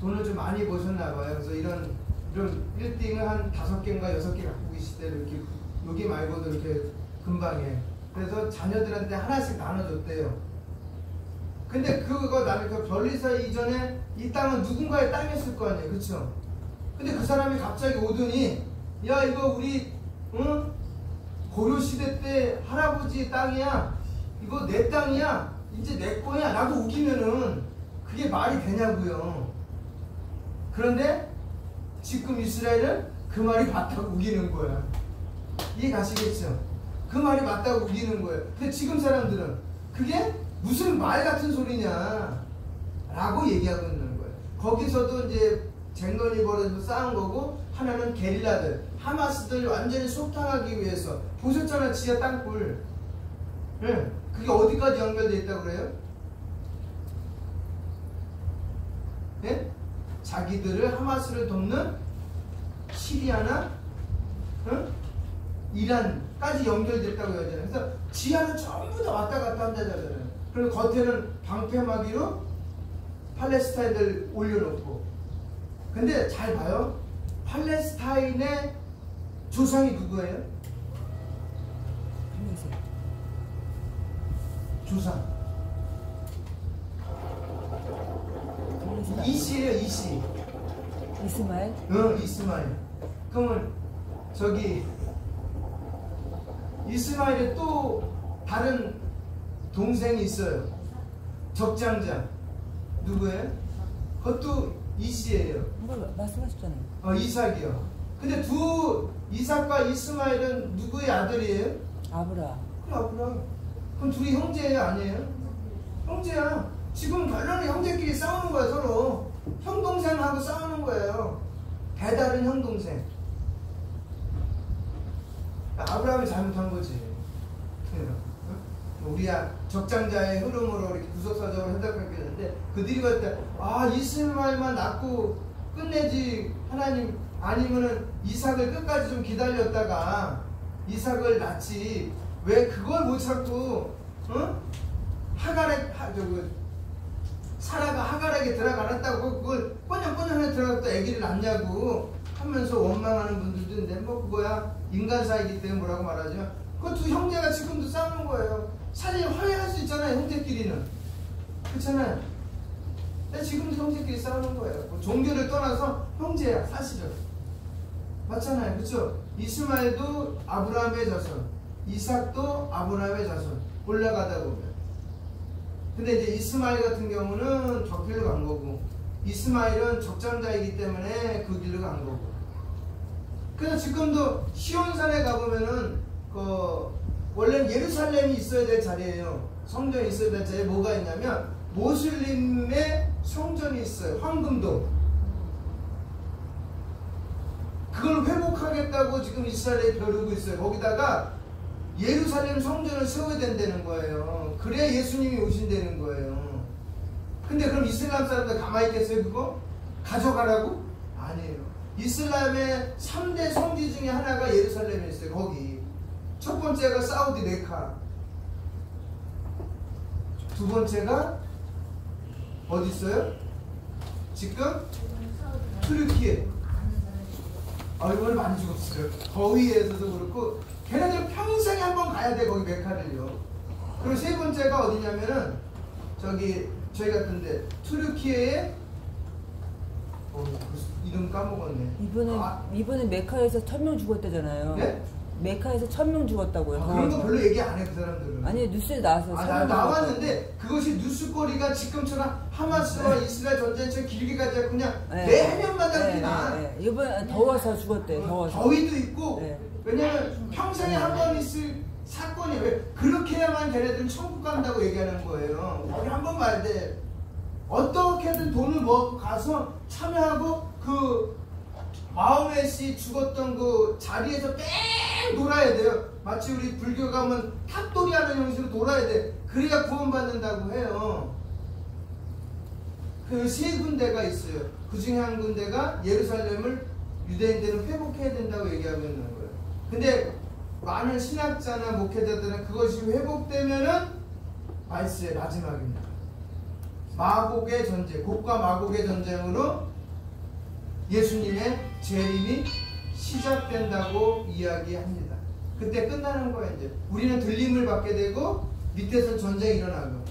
돈을 좀 많이 버셨나 봐요. 그래서 이런 1등을 한 5개인가 6개 갖고 계시대. 이렇게 여기 말고도 이렇게 근방에. 그래서 자녀들한테 하나씩 나눠줬대요. 근데 그거 나는 그 변리사 이전에 이 땅은 누군가의 땅이었을 거 아니에요. 그쵸? 근데 그 사람이 갑자기 오더니 야 이거 우리 고려시대 때 할아버지 땅이야. 이거 내 땅이야. 이제 내 거야. 라고 우기면은 그게 말이 되냐고요. 그런데 지금 이스라엘은 그 말이 맞다고 우기는 거야. 이해 가시겠죠? 그 말이 맞다고 우기는 거예요. 근데 지금 사람들은 그게 무슨 말 같은 소리냐 라고 얘기하고 있는 거예요. 거기서도 이제 쟁론이 벌어져서 싸운 거고, 하나는 게릴라들, 하마스들 완전히 속탕하기 위해서. 보셨잖아, 지하 땅굴. 네. 그게 어디까지 연결되어 있다고 그래요? 네? 자기들을 하마스를 돕는 시리아나 이란까지 연결됐다고 하잖아요. 그래서 지하는 전부 다 왔다 갔다 한다잖아요. 그리고 겉에는 방패막이로 팔레스타인들 올려놓고. 근데 잘 봐요. 팔레스타인의 조상이 누구예요? 조상. 이시예요, 이시. 이스마엘? 응, 이스마엘. 그러면 저기 이스마엘에 또 다른 동생이 있어요. 적장자. 누구예요? 그것도 이시예요. 뭐 말씀하셨잖아요. 이삭이요. 근데 이삭과 이스마엘은 누구의 아들이에요? 아브라. 그래, 아브라. 그럼 둘이 형제예요, 아니에요? 형제야. 지금 결론은 형제끼리 싸우는 거야, 서로. 형 동생하고 싸우는 거예요. 배다른 형 동생. 아브라함이 잘못한 거지. 우리야 적장자의 흐름으로 이렇게 구속사적으로 해석하겠는데, 그들이 볼 때 이스마엘만 낳고 끝내지 하나님, 아니면은 이삭을 끝까지 좀 기다렸다가 이삭을 낳지 왜 그걸 못 찾고 사라가 하갈에게 들어가놨다고 그걸 뻔뻔하게 들어가서 아기를 낳냐고 하면서 원망하는 분들도 있는데, 뭐 그거야 인간사이기 때문에 뭐라고 말하지만, 그 두 형제가 지금도 싸우는 거예요. 사실 화해할 수 있잖아요, 형제끼리는. 그렇잖아요. 근데 지금도 형제끼리 싸우는 거예요. 뭐 종교를 떠나서 형제야, 사실은. 맞잖아요, 그렇죠? 이스마엘도 아브라함의 자손, 이삭도 아브라함의 자손. 올라가다 보면. 근데 이제 이스마엘 같은 경우는 저 길로 간 거고, 이스마엘은 적장자이기 때문에 그 길로 간 거고. 그래서 지금도 시온산에 가보면은 원래는 예루살렘이 있어야 될 자리예요. 성전이 있어야 될 자리에 뭐가 있냐면 모슬림의 성전이 있어요. 황금도. 그걸 회복하겠다고 지금 이스라엘에 벼르고 있어요. 거기다가 예루살렘 성전을 세워야 된다는 거예요. 그래야 예수님이 오신다는 거예요. 근데 그럼 이슬람 사람들 가만히 있겠어요? 그거? 가져가라고? 아니에요. 이슬람의 3대 성지 중에 하나가 예루살렘에 있어요. 거기. 첫 번째가 사우디 메카. 두 번째가 어디 있어요? 지금 튀르키예. 이번에 많이 죽었어요. 더위에서도 그렇고, 걔네들 평생에 한번 가야 돼, 거기 메카를요. 그리고 세 번째가 어디냐면은 저희 같은데 튀르키예의 이름 까먹었네. 이번에 메카에서 1000명 죽었다잖아요. 네? 메카에서 1000명 죽었다고요. 그런 거 별로 얘기 안 해 그 사람들은. 아니 뉴스에 나와서 나왔는데 그것이 뉴스거리가 지금처럼 하마스와 이스라엘 전쟁처럼 길게 가지 않고 그냥 네. 매년마다 그렇게 나. 이번 더워서 죽었대. 더워서. 더위도 있고 네. 왜냐면 평생에 한 번 있을 사건이 왜 그렇게 해야만 걔네들은 천국 간다고 얘기하는 거예요. 거기 한 번 가야 돼. 어떻게든 돈을 먹고 가서 참여하고 그 마호멧이 죽었던 그 자리에서 뺑 놀아야 돼요. 마치 우리 불교 가면 탑돌이 하는 형식으로 놀아야 돼. 그래야 구원받는다고 해요. 그 세 군데가 있어요. 그 중에 한 군데가 예루살렘을 유대인들은 회복해야 된다고 얘기하고 있는 거예요. 근데 많은 신학자나 목회자들은 그것이 회복되면은 말세의 마지막입니다. 마곡의 전쟁, 곡과 마곡의 전쟁으로 예수님의 재림이 시작된다고 이야기합니다. 그때 끝나는 거예요. 이제 우리는 들림을 받게 되고 밑에서 전쟁이 일어나고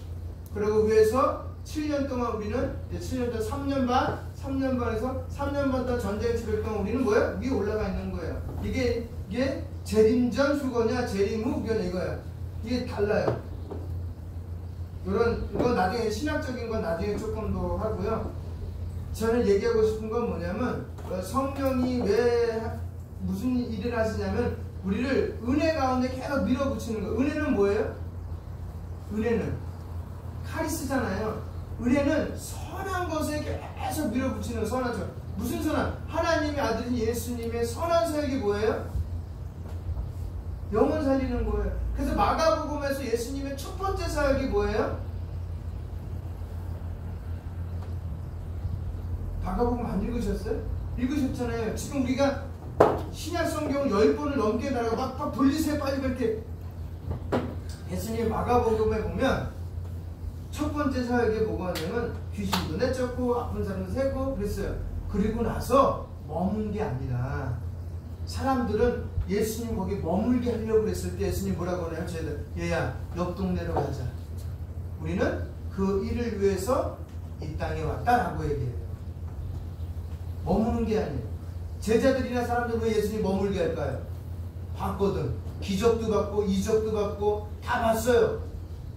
그리고 위에서 7년 동안 우리는 이제 7년 동안 3년 반에서 3년 반 동안 전쟁 치를 동안 우리는 뭐예요? 위에 올라가 있는 거예요. 이게 재림 전 휴거냐 재림 후 휴거냐 이거야. 이게 달라요. 이건 나중에 신학적인 건 나중에 조금 더 하고요. 저는 얘기하고 싶은 건 뭐냐면 성령이 왜 무슨 일을 하시냐면 우리를 은혜 가운데 계속 밀어붙이는 거예요. 은혜는 뭐예요? 은혜는 카리스잖아요. 은혜는 선한 것에 계속 밀어붙이는 선한 것. 무슨 선한? 하나님의 아들인 예수님의 선한 사역이 뭐예요? 영혼 살리는 거예요. 그래서 마가복음에서 예수님의 첫 번째 사역이 뭐예요? 마가복음 안 읽으셨어요? 읽으셨잖아요. 지금 우리가 신약 성경을 10번을 넘게 달아고 막 돌리세요 빨리 그렇게. 예수님 마가복음에 보면 첫 번째 사역이 뭐가 하냐면 귀신도 내쫓고 아픈 사람도 세고 그랬어요. 그리고 나서 머문 게 아니라 사람들은 예수님 거기 머물게 하려고 그랬을 때 예수님 뭐라고 하나요? 쟤들 얘야 옆 동네로 가자. 우리는 그 일을 위해서 이 땅에 왔다라고 얘기해요. 머무는 게 아니에요. 제자들이나 사람들 왜 예수님 머물게 할까요? 봤거든. 기적도 받고 이적도 받고 다 봤어요.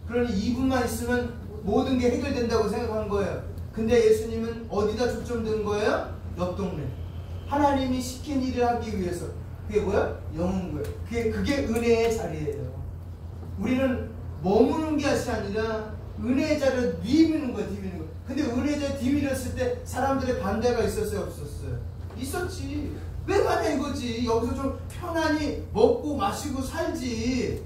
그러니 이분만 있으면 모든 게 해결된다고 생각한 거예요. 근데 예수님은 어디다 초점된 거예요? 옆 동네. 하나님이 시킨 일을 하기 위해서. 그게 뭐야? 영은 거예요. 그게 은혜의 자리예요. 우리는 머무는 게 아니라 은혜의 자리를 뒤미는 거예요. 뒤미는 거. 근데 은혜의 자리를 뒤밀었을 때 사람들의 반대가 있었어요? 없었어요? 있었지. 왜 가냐 이거지. 여기서 좀 편안히 먹고 마시고 살지.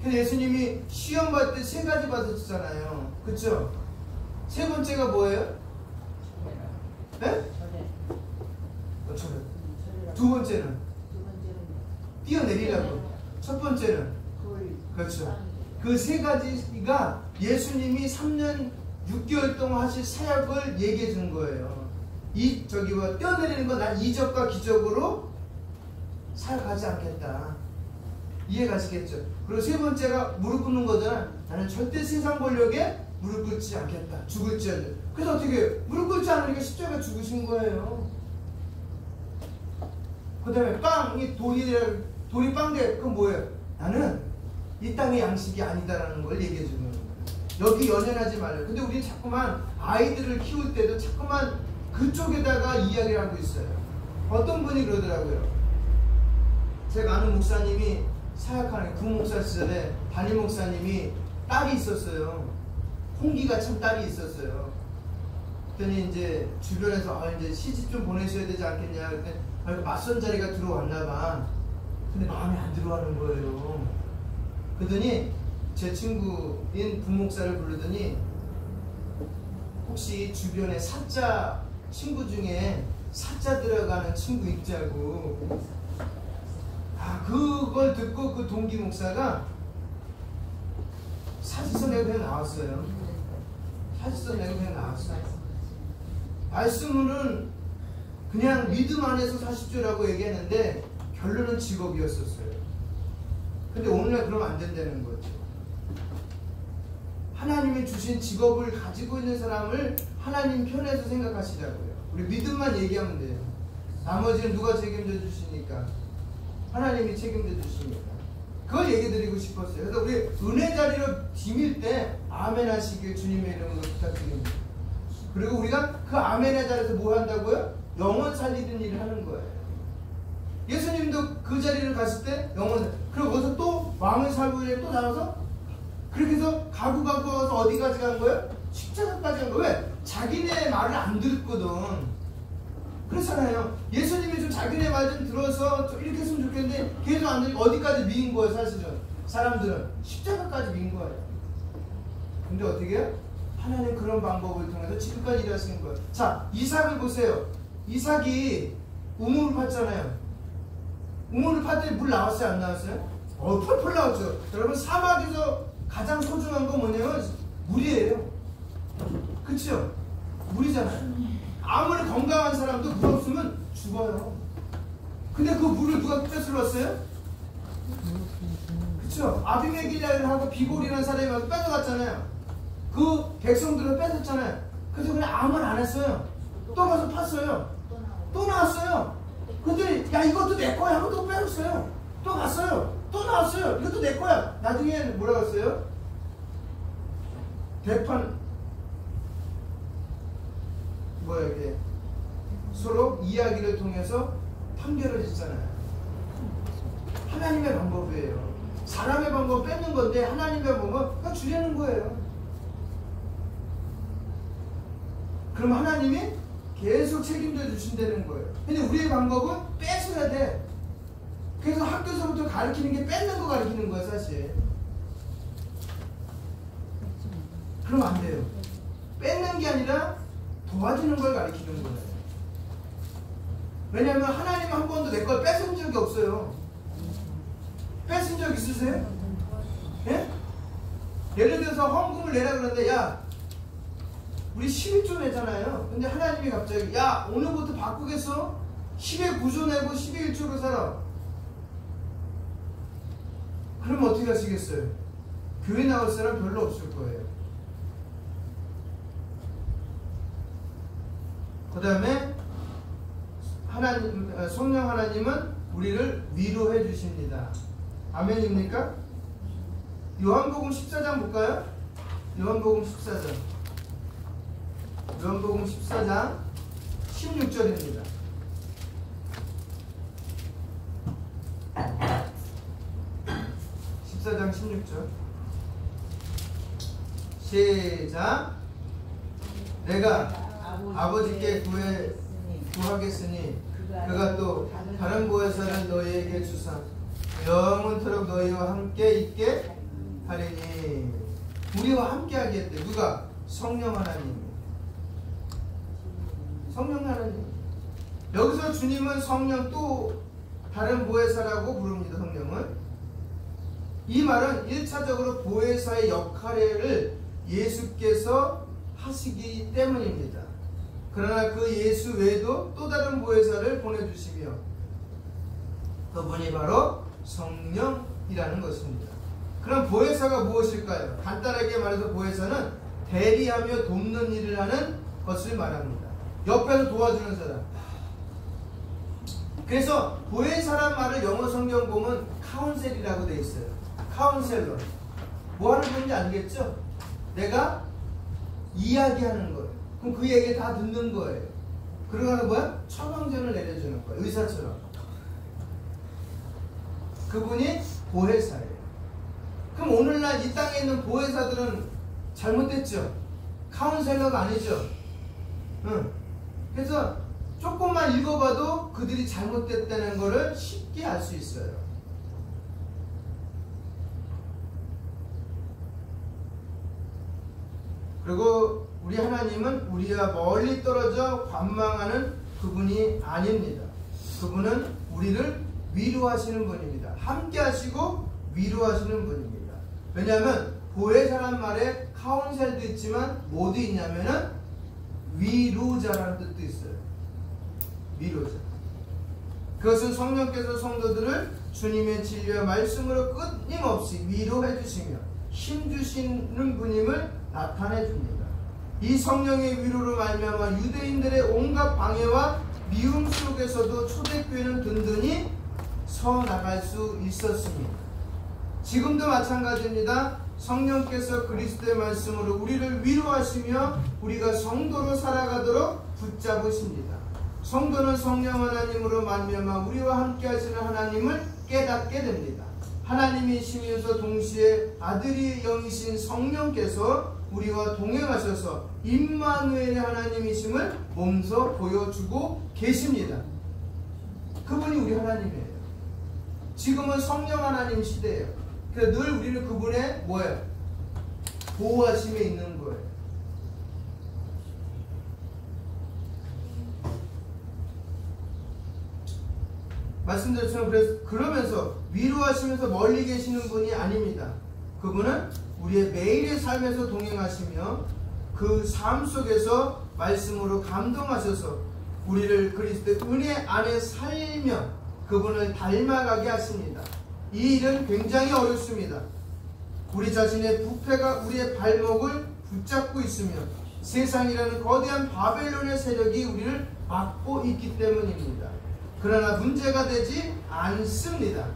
근데 예수님이 시험 받을 때 3가지 받으셨잖아요. 그쵸? 세 번째가 뭐예요? 네? 두 번째는? 뛰어내리라고. 첫 번째는? 그렇죠. 그 3가지가 예수님이 3년 6개월 동안 하실 사역을 얘기해 준 거예요. 뛰어내리는 건 난 이적과 기적으로 사역하지 않겠다. 이해가시겠죠? 그리고 세 번째가 무릎 꿇는 거잖아. 나는 절대 세상 권력에 무릎 꿇지 않겠다. 죽을지어도. 그래서 어떻게 해요? 무릎 꿇지 않으니까 십자가 죽으신 거예요. 그 다음에 돌이 빵대. 그건 뭐예요? 나는 이 땅의 양식이 아니다라는 걸 얘기해 주는 거예요. 여기 연연하지 말아요. 근데 우리 자꾸만 아이들을 키울 때도 자꾸만 그쪽에다가 이야기를 하고 있어요. 어떤 분이 그러더라고요. 제가 아는 목사님이 사역하는 구목사 시절에 담임 목사님이 딸이 있었어요. 홍기가 참 딸이 있었어요. 그랬더니 이제 주변에서 이제 시집 좀 보내셔야 되지 않겠냐 그랬더니 맞선 자리가 들어왔나봐. 근데 마음에 안 들어하는 거예요. 그러더니 제 친구인 부목사를 부르더니 혹시 주변에 사자 친구 중에 사자 들어가는 친구 있자고. 그걸 듣고 그 동기 목사가 사직서 내고 그냥 나왔어요. 사직서 내고 그냥 나왔어요. 말씀은 그냥 믿음 안에서 사십시오라고 얘기했는데 결론은 직업이었었어요. 근데 오늘날 그러면 안 된다는 거죠. 하나님이 주신 직업을 가지고 있는 사람을 하나님 편에서 생각하시라고요. 우리 믿음만 얘기하면 돼요. 나머지는 누가 책임져 주시니까. 하나님이 책임져 주십니다. 그걸 얘기 드리고 싶었어요. 그래서 우리 은혜 자리로 디밀 때 아멘 하시길 주님의 이름으로 부탁드립니다. 그리고 우리가 그 아멘의 자리에서 뭐 한다고요? 영혼 살리는 일을 하는 거예요. 예수님도 그 자리를 갔을 때 영혼, 그리고 거기서 또 왕을 살고 위해 또 나와서 그렇게 해서 가고 와서 어디까지 간 거예요? 십자가까지 간 거예요. 왜? 자기네 말을 안 듣거든. 그렇잖아요. 예수님이 좀 자기네 말 좀 들어서 좀 이렇게 했으면 좋겠는데 계속 안 들으니까 어디까지 미인 거예요, 사실은. 사람들은 십자가까지 미인 거예요. 근데 어떻게 해요? 하나님 그런 방법을 통해서 지금까지 일하시는 거예요. 자, 이삭을 보세요. 이삭이 우물을 팠잖아요. 우물을 팠더니 물 나왔어요, 안 나왔어요? 펄펄 나왔죠. 여러분, 사막에서 가장 소중한 건 뭐냐면 물이에요. 그쵸? 물이잖아요. 아무리 건강한 사람도 물 없으면 죽어요. 근데 그 물을 누가 뺏어왔어요? 그쵸? 아비메길이라고 하고 비골이라는 사람이 와서 뺏어갔잖아요. 그 백성들을 뺏었잖아요. 그래서 그냥 아무 말 안 했어요. 또 가서 팠어요. 또 나왔어요. 그랬더니 야, 이것도 내 거야 하고 또 뺏었어요. 또 갔어요. 또 나왔어요. 이것도 내 거야. 나중에 뭐라고 했어요? 대판 뭐야 이게 서로 이야기를 통해서 판결을 했잖아요. 하나님의 방법이에요. 사람의 방법 뺏는 건데 하나님의 방법은 그냥 주려는 거예요. 그럼 하나님이 계속 책임져 주신다는 거예요. 근데 우리의 방법은 뺏어야 돼. 그래서 학교에서부터 가르치는 게 뺏는 거 가르치는 거야, 사실. 그러면 안 돼요. 뺏는 게 아니라 도와주는 걸 가르치는 거예요. 왜냐하면 하나님은 한 번도 내 걸 뺏은 적이 없어요. 뺏은 적 있으세요? 예? 예를 들어서 헌금을 내라 그러는데 야, 우리 11조 내잖아요. 근데 하나님이 갑자기 야, 오늘부터 바꾸겠어? 10에 9조 내고 12에 1조로 살아. 그럼 어떻게 하시겠어요? 교회 나올 사람 별로 없을 거예요. 그 다음에 하나님, 성령 하나님은 우리를 위로해 주십니다. 아멘입니까? 요한복음 14장 볼까요? 요한복음 14장. 요한복음 14장 16절입니다. (14장 16절) 시작. 내가 아버지께 구하겠으니 그가 또 다른 보혜사를 너희에게 주사 영원토록 너희와 함께 있게 하리니. 우리와 함께 하겠대. 누가? 성령 하나님. 성령 하나님. 여기서 주님은 성령, 또 다른 보혜사라고 부릅니다. 성령은. 이 말은 1차적으로 보혜사의 역할을 예수께서 하시기 때문입니다. 그러나 그 예수 외에도 또 다른 보혜사를 보내주시며 그분이 바로 성령이라는 것입니다. 그럼 보혜사가 무엇일까요? 간단하게 말해서 보혜사는 대리하며 돕는 일을 하는 것을 말합니다. 옆에서 도와주는 사람. 그래서 보혜사란 말을 영어 성경 보면 카운셀이라고 되어 있어요. 카운셀러. 뭐 하는 건지 알겠죠? 내가 이야기하는 거예요. 그럼 그 얘기 다 듣는 거예요. 그러고는 뭐야? 처방전을 내려주는 거예요. 의사처럼. 그분이 보혜사예요. 그럼 오늘날 이 땅에 있는 보혜사들은 잘못됐죠? 카운셀러가 아니죠? 응. 그래서 조금만 읽어봐도 그들이 잘못됐다는 것을 쉽게 알 수 있어요. 그리고 우리 하나님은 우리와 멀리 떨어져 관망하는 그분이 아닙니다. 그분은 우리를 위로하시는 분입니다. 함께 하시고 위로하시는 분입니다. 왜냐하면 보혜사란 말에 카운셀도 있지만 뭐도 있냐면은 위로자라는 뜻도 있어요. 위로자. 그것은 성령께서 성도들을 주님의 진리와 말씀으로 끊임없이 위로해 주시며 힘주시는 분임을 나타내 줍니다. 이 성령의 위로로 말미암아 유대인들의 온갖 방해와 미움 속에서도 초대교회는 든든히 서 나갈 수 있었습니다. 지금도 마찬가지입니다. 성령께서 그리스도의 말씀으로 우리를 위로하시며 우리가 성도로 살아가도록 붙잡으십니다. 성도는 성령 하나님으로 말미암아 우리와 함께 하시는 하나님을 깨닫게 됩니다. 하나님이시면서 동시에 아들이 영이신 성령께서 우리와 동행하셔서 임마누엘의 하나님이심을 몸소 보여주고 계십니다. 그분이 우리 하나님이에요. 지금은 성령 하나님 시대예요. 그래서 늘 우리는 그분의 뭐예요? 보호하심에 있는 거예요. 말씀드렸지만 그러면서 위로하시면서 멀리 계시는 분이 아닙니다. 그분은 우리의 매일의 삶에서 동행하시며 그 삶 속에서 말씀으로 감동하셔서 우리를 그리스도의 은혜 안에 살며 그분을 닮아가게 하십니다. 이 일은 굉장히 어렵습니다. 우리 자신의 부패가 우리의 발목을 붙잡고 있으며 세상이라는 거대한 바벨론의 세력이 우리를 막고 있기 때문입니다. 그러나 문제가 되지 않습니다.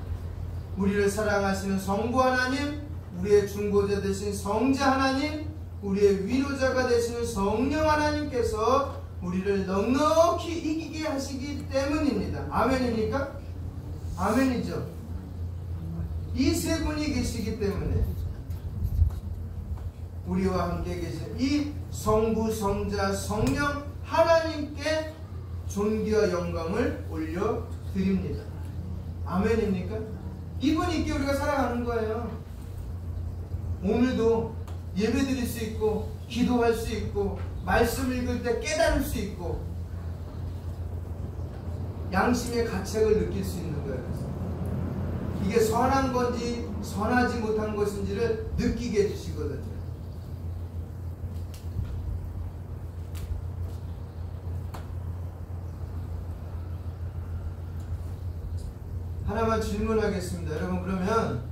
우리를 사랑하시는 성부 하나님, 우리의 중보자 되신 성자 하나님, 우리의 위로자가 되시는 성령 하나님께서 우리를 넉넉히 이기게 하시기 때문입니다. 아멘입니까? 아멘이죠. 이 세 분이 계시기 때문에 우리와 함께 계신 이 성부, 성자, 성령 하나님께 존귀와 영광을 올려드립니다. 아멘입니까? 이분이 있기에 우리가 살아가는 거예요. 오늘도 예배 드릴 수 있고 기도할 수 있고 말씀 읽을 때 깨달을 수 있고 양심의 가책을 느낄 수 있는 거예요. 이게 선한 건지 선하지 못한 것인지를 느끼게 해주시거든요. 하나만 질문하겠습니다. 여러분, 그러면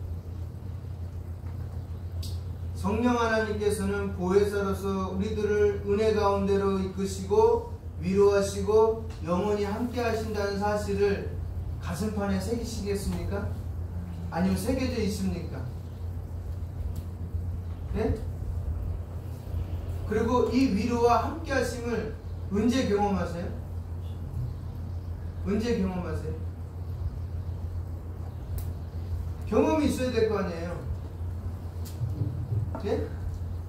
성령 하나님께서는 보혜사로서 우리들을 은혜 가운데로 이끄시고 위로하시고 영원히 함께 하신다는 사실을 가슴판에 새기시겠습니까? 아니면 새겨져 있습니까? 네? 그리고 이 위로와 함께 하심을 언제 경험하세요? 언제 경험하세요? 경험이 있어야 될 거 아니에요? 네?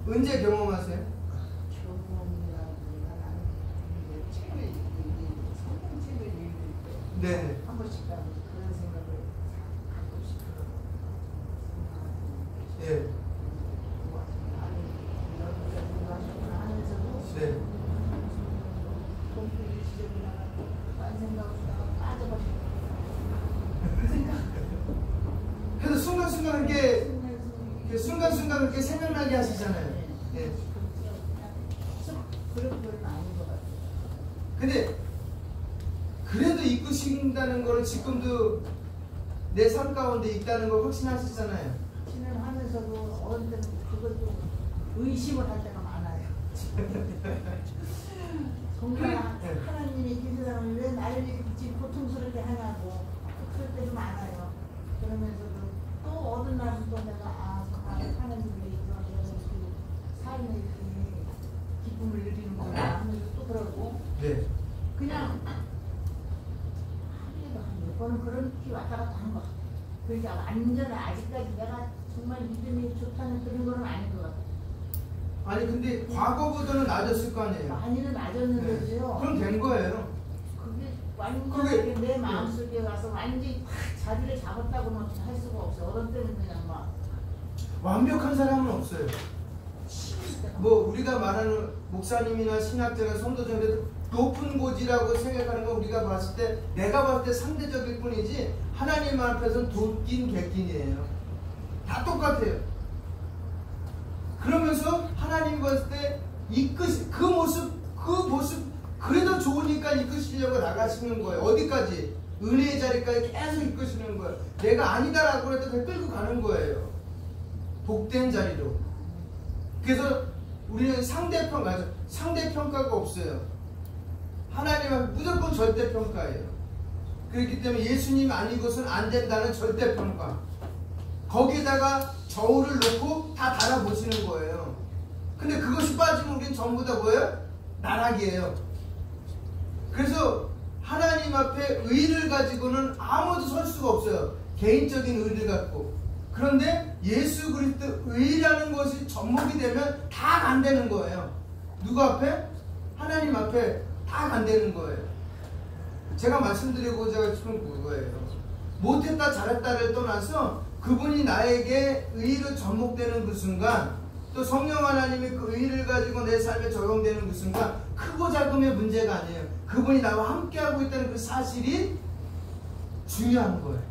언제 경험하세요? 성경책을 읽을 때 네. 한 번씩 그런 생각을 갖고 싶어요. 예. 하면서도 네. 공부를 지저분하다 딴 생각을 하다가 빠져버리고 그 생각 그래서 순간순간 순간순간 그렇게 생각나게 하시잖아요. 예. 그런 건 아닌 것 같아요. 근데 그래도 이끄신다는 거를 지금도 내 삶 가운데 있다는 걸 확신하시잖아요. 진행하면서도 어느 때는 그것도 의심을 할 때가 많아요. 정말 하나님이 계시다면 왜 나를 이렇게 고통스럽게 하냐고 그럴 때도 많아요. 그러면서도 또 어느 날은 또 내가 하나님이 이렇게 삶에 이렇게 기쁨을 누리는구나 하면서 또 그러고 네. 그냥 하루에도 한 몇 번은 그렇게 왔다 갔다 하는 것 같아요. 그러니까 완전히 아직까지 내가 정말 믿음이 좋다는 그런 건 아닌 것 같아요. 아니 근데 과거보다는 낮았을 거 아니에요. 많이는 낮았는데도요. 그럼 된 거예요. 그게 완전히 내 마음속에 와서 완전히 자리를 잡았다고는 할 수가 없어요. 어른 때는 그냥 막 완벽한 사람은 없어요. 치울 때가 뭐 우리가 말하는 목사님이나 신학자나 성도들한테 높은 고지라고 생각하는 건 우리가 봤을 때 내가 봤을 때 상대적일 뿐이지 하나님 앞에서는 돕긴 객긴이에요. 다 똑같아요. 그러면서 하나님 봤을 때 그 모습 그래도 좋으니까 이끄시려고 나가시는 거예요. 어디까지? 은혜의 자리까지 계속 이끄시는 거예요. 내가 아니다라고 해도 끌고 가는 거예요. 복된 자리로. 그래서 우리는 상대평가가 없어요. 하나님은 무조건 절대평가예요. 그렇기 때문에 예수님 아닌 것은 안 된다는 절대 평가. 거기에다가 저울을 놓고 다 달아보시는 거예요. 근데 그것이 빠지면 우리는 전부 다 뭐예요? 나락이에요. 그래서 하나님 앞에 의를 가지고는 아무도 설 수가 없어요. 개인적인 의를 갖고. 그런데 예수 그리스도 의라는 것이 접목이 되면 다 간다는 거예요. 누구 앞에? 하나님 앞에 다 간다는 거예요. 제가 말씀드리고자 싶은 그거예요. 못했다 잘했다를 떠나서 그분이 나에게 의로 접목되는 그 순간, 또 성령 하나님이 그 의를 가지고 내 삶에 적용되는 그 순간, 크고 작음의 문제가 아니에요. 그분이 나와 함께하고 있다는 그 사실이 중요한 거예요.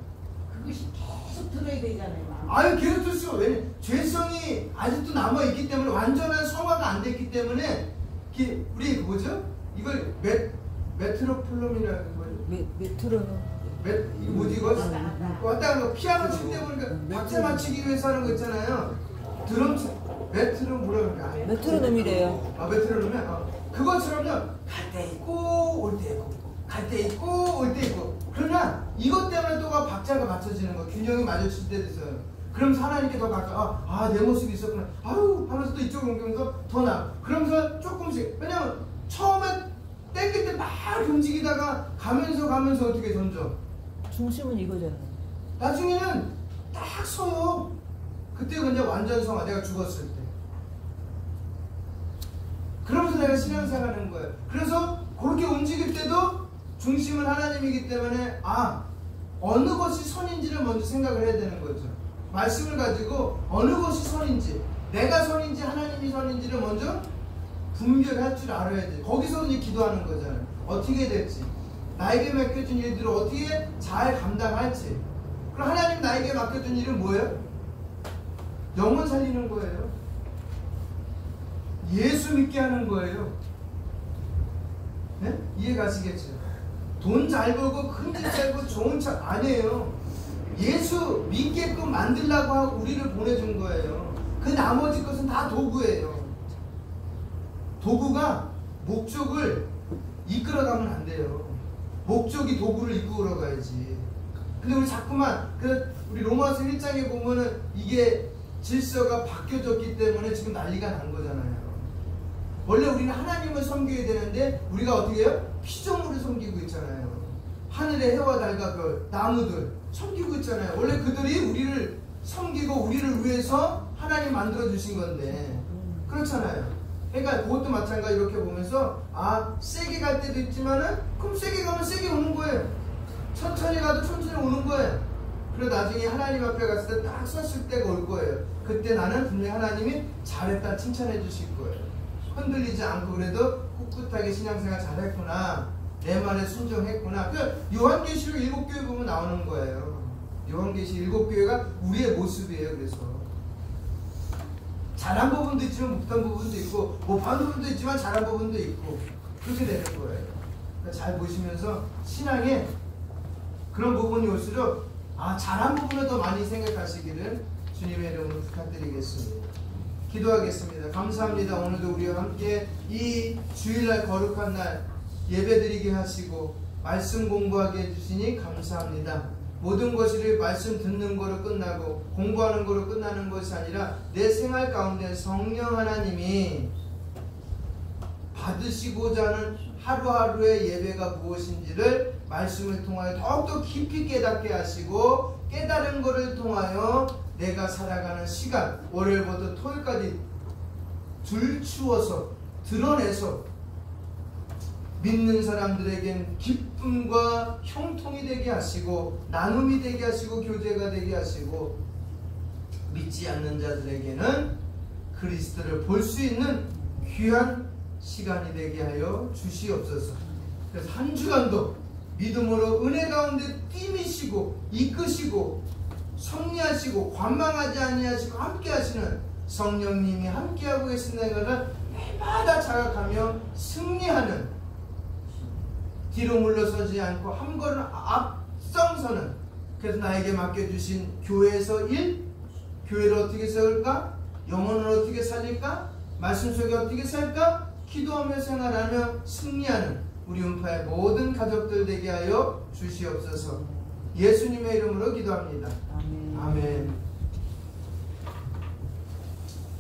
그것이 계속 들어야 되잖아요. 아유, 계속 들 수가. 왜냐, 죄성이 아직도 남아있기 때문에, 완전한 성화가 안 됐기 때문에, 우리 뭐죠? 이걸 메트로폴럼이라는 거예요. 이거 뭐지 이거? 왔다 가 피아노 칠 때 보니까 박자 맞추기 위해서 하는 거 있잖아요. 드럼 메트로 뭐라 그럴까? 메트로놈이래요. 아, 메트로놈이야? 그것처럼요. 갈 때 있고 올 때 있고, 갈 때 있고 올 때 있고. 그러나 이것 때문에 또가 박자가 맞춰지는 거, 균형이 맞춰질 때도 있어요. 그러면서 하나님께 더 가까워. 내 모습이 있었구나. 아유 하면서 또 이쪽으로 옮기면서 더 나아. 그러면서 조금씩. 왜냐면 처음에 땡길 때 막 움직이다가 가면서 어떻게 점점 중심은 이거잖아. 나중에는 딱 서요. 그때가 이제 완전 성화, 내가 죽었을 때. 그러면서 내가 신앙생활하는 거예요. 그래서 그렇게 움직일 때도 중심은 하나님이기 때문에 어느 것이 선인지를 먼저 생각을 해야 되는 거죠. 말씀을 가지고 어느 것이 선인지, 내가 선인지 하나님이 선인지를 먼저 분별할 줄 알아야지. 거기서 이제 기도하는 거잖아요. 어떻게 될지, 나에게 맡겨준 일들을 어떻게 잘 감당할지. 그럼 하나님 나에게 맡겨준 일은 뭐예요? 영혼 살리는 거예요. 예수 믿게 하는 거예요. 네? 이해 가시겠죠? 돈 잘 벌고 큰 집 살고 좋은 차 아니에요. 예수 믿게끔 만들라고 하고 우리를 보내준 거예요. 그 나머지 것은 다 도구예요. 도구가 목적을 이끌어가면 안 돼요. 목적이 도구를 이끌어 가야지. 근데 우리 자꾸만 우리 로마서 1장에 보면은 이게 질서가 바뀌어졌기 때문에 지금 난리가 난 거잖아요. 원래 우리는 하나님을 섬겨야 되는데 우리가 어떻게 해요? 피조물을 섬기고 있잖아요. 하늘의 해와 달과 별, 나무들 섬기고 있잖아요. 원래 그들이 우리를 섬기고 우리를 위해서 하나님 만들어주신 건데, 그렇잖아요. 그러니까 그것도 마찬가지. 이렇게 보면서 세게 갈 때도 있지만은, 그럼 세게 가면 세게 오는 거예요. 천천히 가도 천천히 오는 거예요. 그리고 나중에 하나님 앞에 갔을 때 딱 섰을 때가 올 거예요. 그때 나는 분명히 하나님이 잘했다 칭찬해 주실 거예요. 흔들리지 않고 그래도 꿋꿋하게 신앙생활 잘했구나, 내 말에 순종했구나. 요한계시록 7교회 보면 나오는 거예요. 요한계시록 7교회가 우리의 모습이에요. 그래서 잘한 부분도 있지만 못한 부분도 있고, 못한 부분도 있지만 잘한 부분도 있고, 그렇게 되는 거예요. 그러니까 잘 보시면서 신앙에 그런 부분이 올수록 잘한 부분을 더 많이 생각하시기를 주님의 이름으로 부탁드리겠습니다. 기도하겠습니다. 감사합니다. 오늘도 우리와 함께 이 주일날 거룩한 날 예배드리게 하시고 말씀 공부하게 해주시니 감사합니다. 모든 것이 말씀 듣는 거로 끝나고 공부하는 거로 끝나는 것이 아니라 내 생활 가운데 성령 하나님이 받으시고자 하는 하루하루의 예배가 무엇인지를 말씀을 통하여 더욱더 깊이 깨닫게 하시고, 깨달은 것을 통하여 내가 살아가는 시간, 월요일부터 토요일까지 들추어서 드러내서 믿는 사람들에겐 기쁨과 형통이 되게 하시고, 나눔이 되게 하시고, 교제가 되게 하시고, 믿지 않는 자들에게는 그리스도를 볼 수 있는 귀한 시간이 되게 하여 주시옵소서. 그래서 한 주간도 믿음으로 은혜 가운데 뛰미시고 이끄시고 섭리하시고 관망하지 아니하시고 함께 하시는 성령님이 함께하고 계신다는 것을 해마다 자각하며 승리하는, 뒤로 물러서지 않고 한 걸음 앞장서는, 그래서 나에게 맡겨주신 교회에서 교회를 어떻게 세울까? 영혼을 어떻게 살릴까? 말씀 속에 어떻게 살까? 기도하며 생활하며 승리하는 우리 음파의 모든 가족들 되게 하여 주시옵소서. 예수님의 이름으로 기도합니다. 아멘.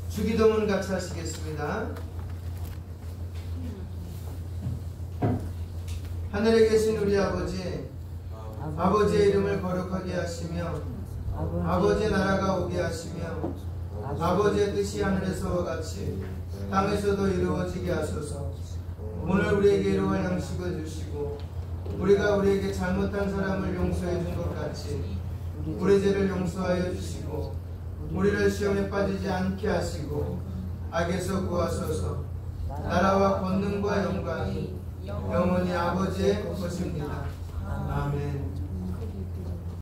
주기도문 같이 하시겠습니다. 하늘에 계신 우리 아버지, 아버지의 이름을 거룩하게 하시며 아버지의 나라가 오게 하시며 아버지의 뜻이 하늘에서와 같이 땅에서도 이루어지게 하소서. 오늘 우리에게 이루어갈 양식을 주시고 우리가 우리에게 잘못한 사람을 용서해 준 것 같이 우리 죄를 용서하여 주시고 우리를 시험에 빠지지 않게 하시고 악에서 구하소서. 나라와 권능과 영광이 영원히 아버지의 것입니다. 아멘.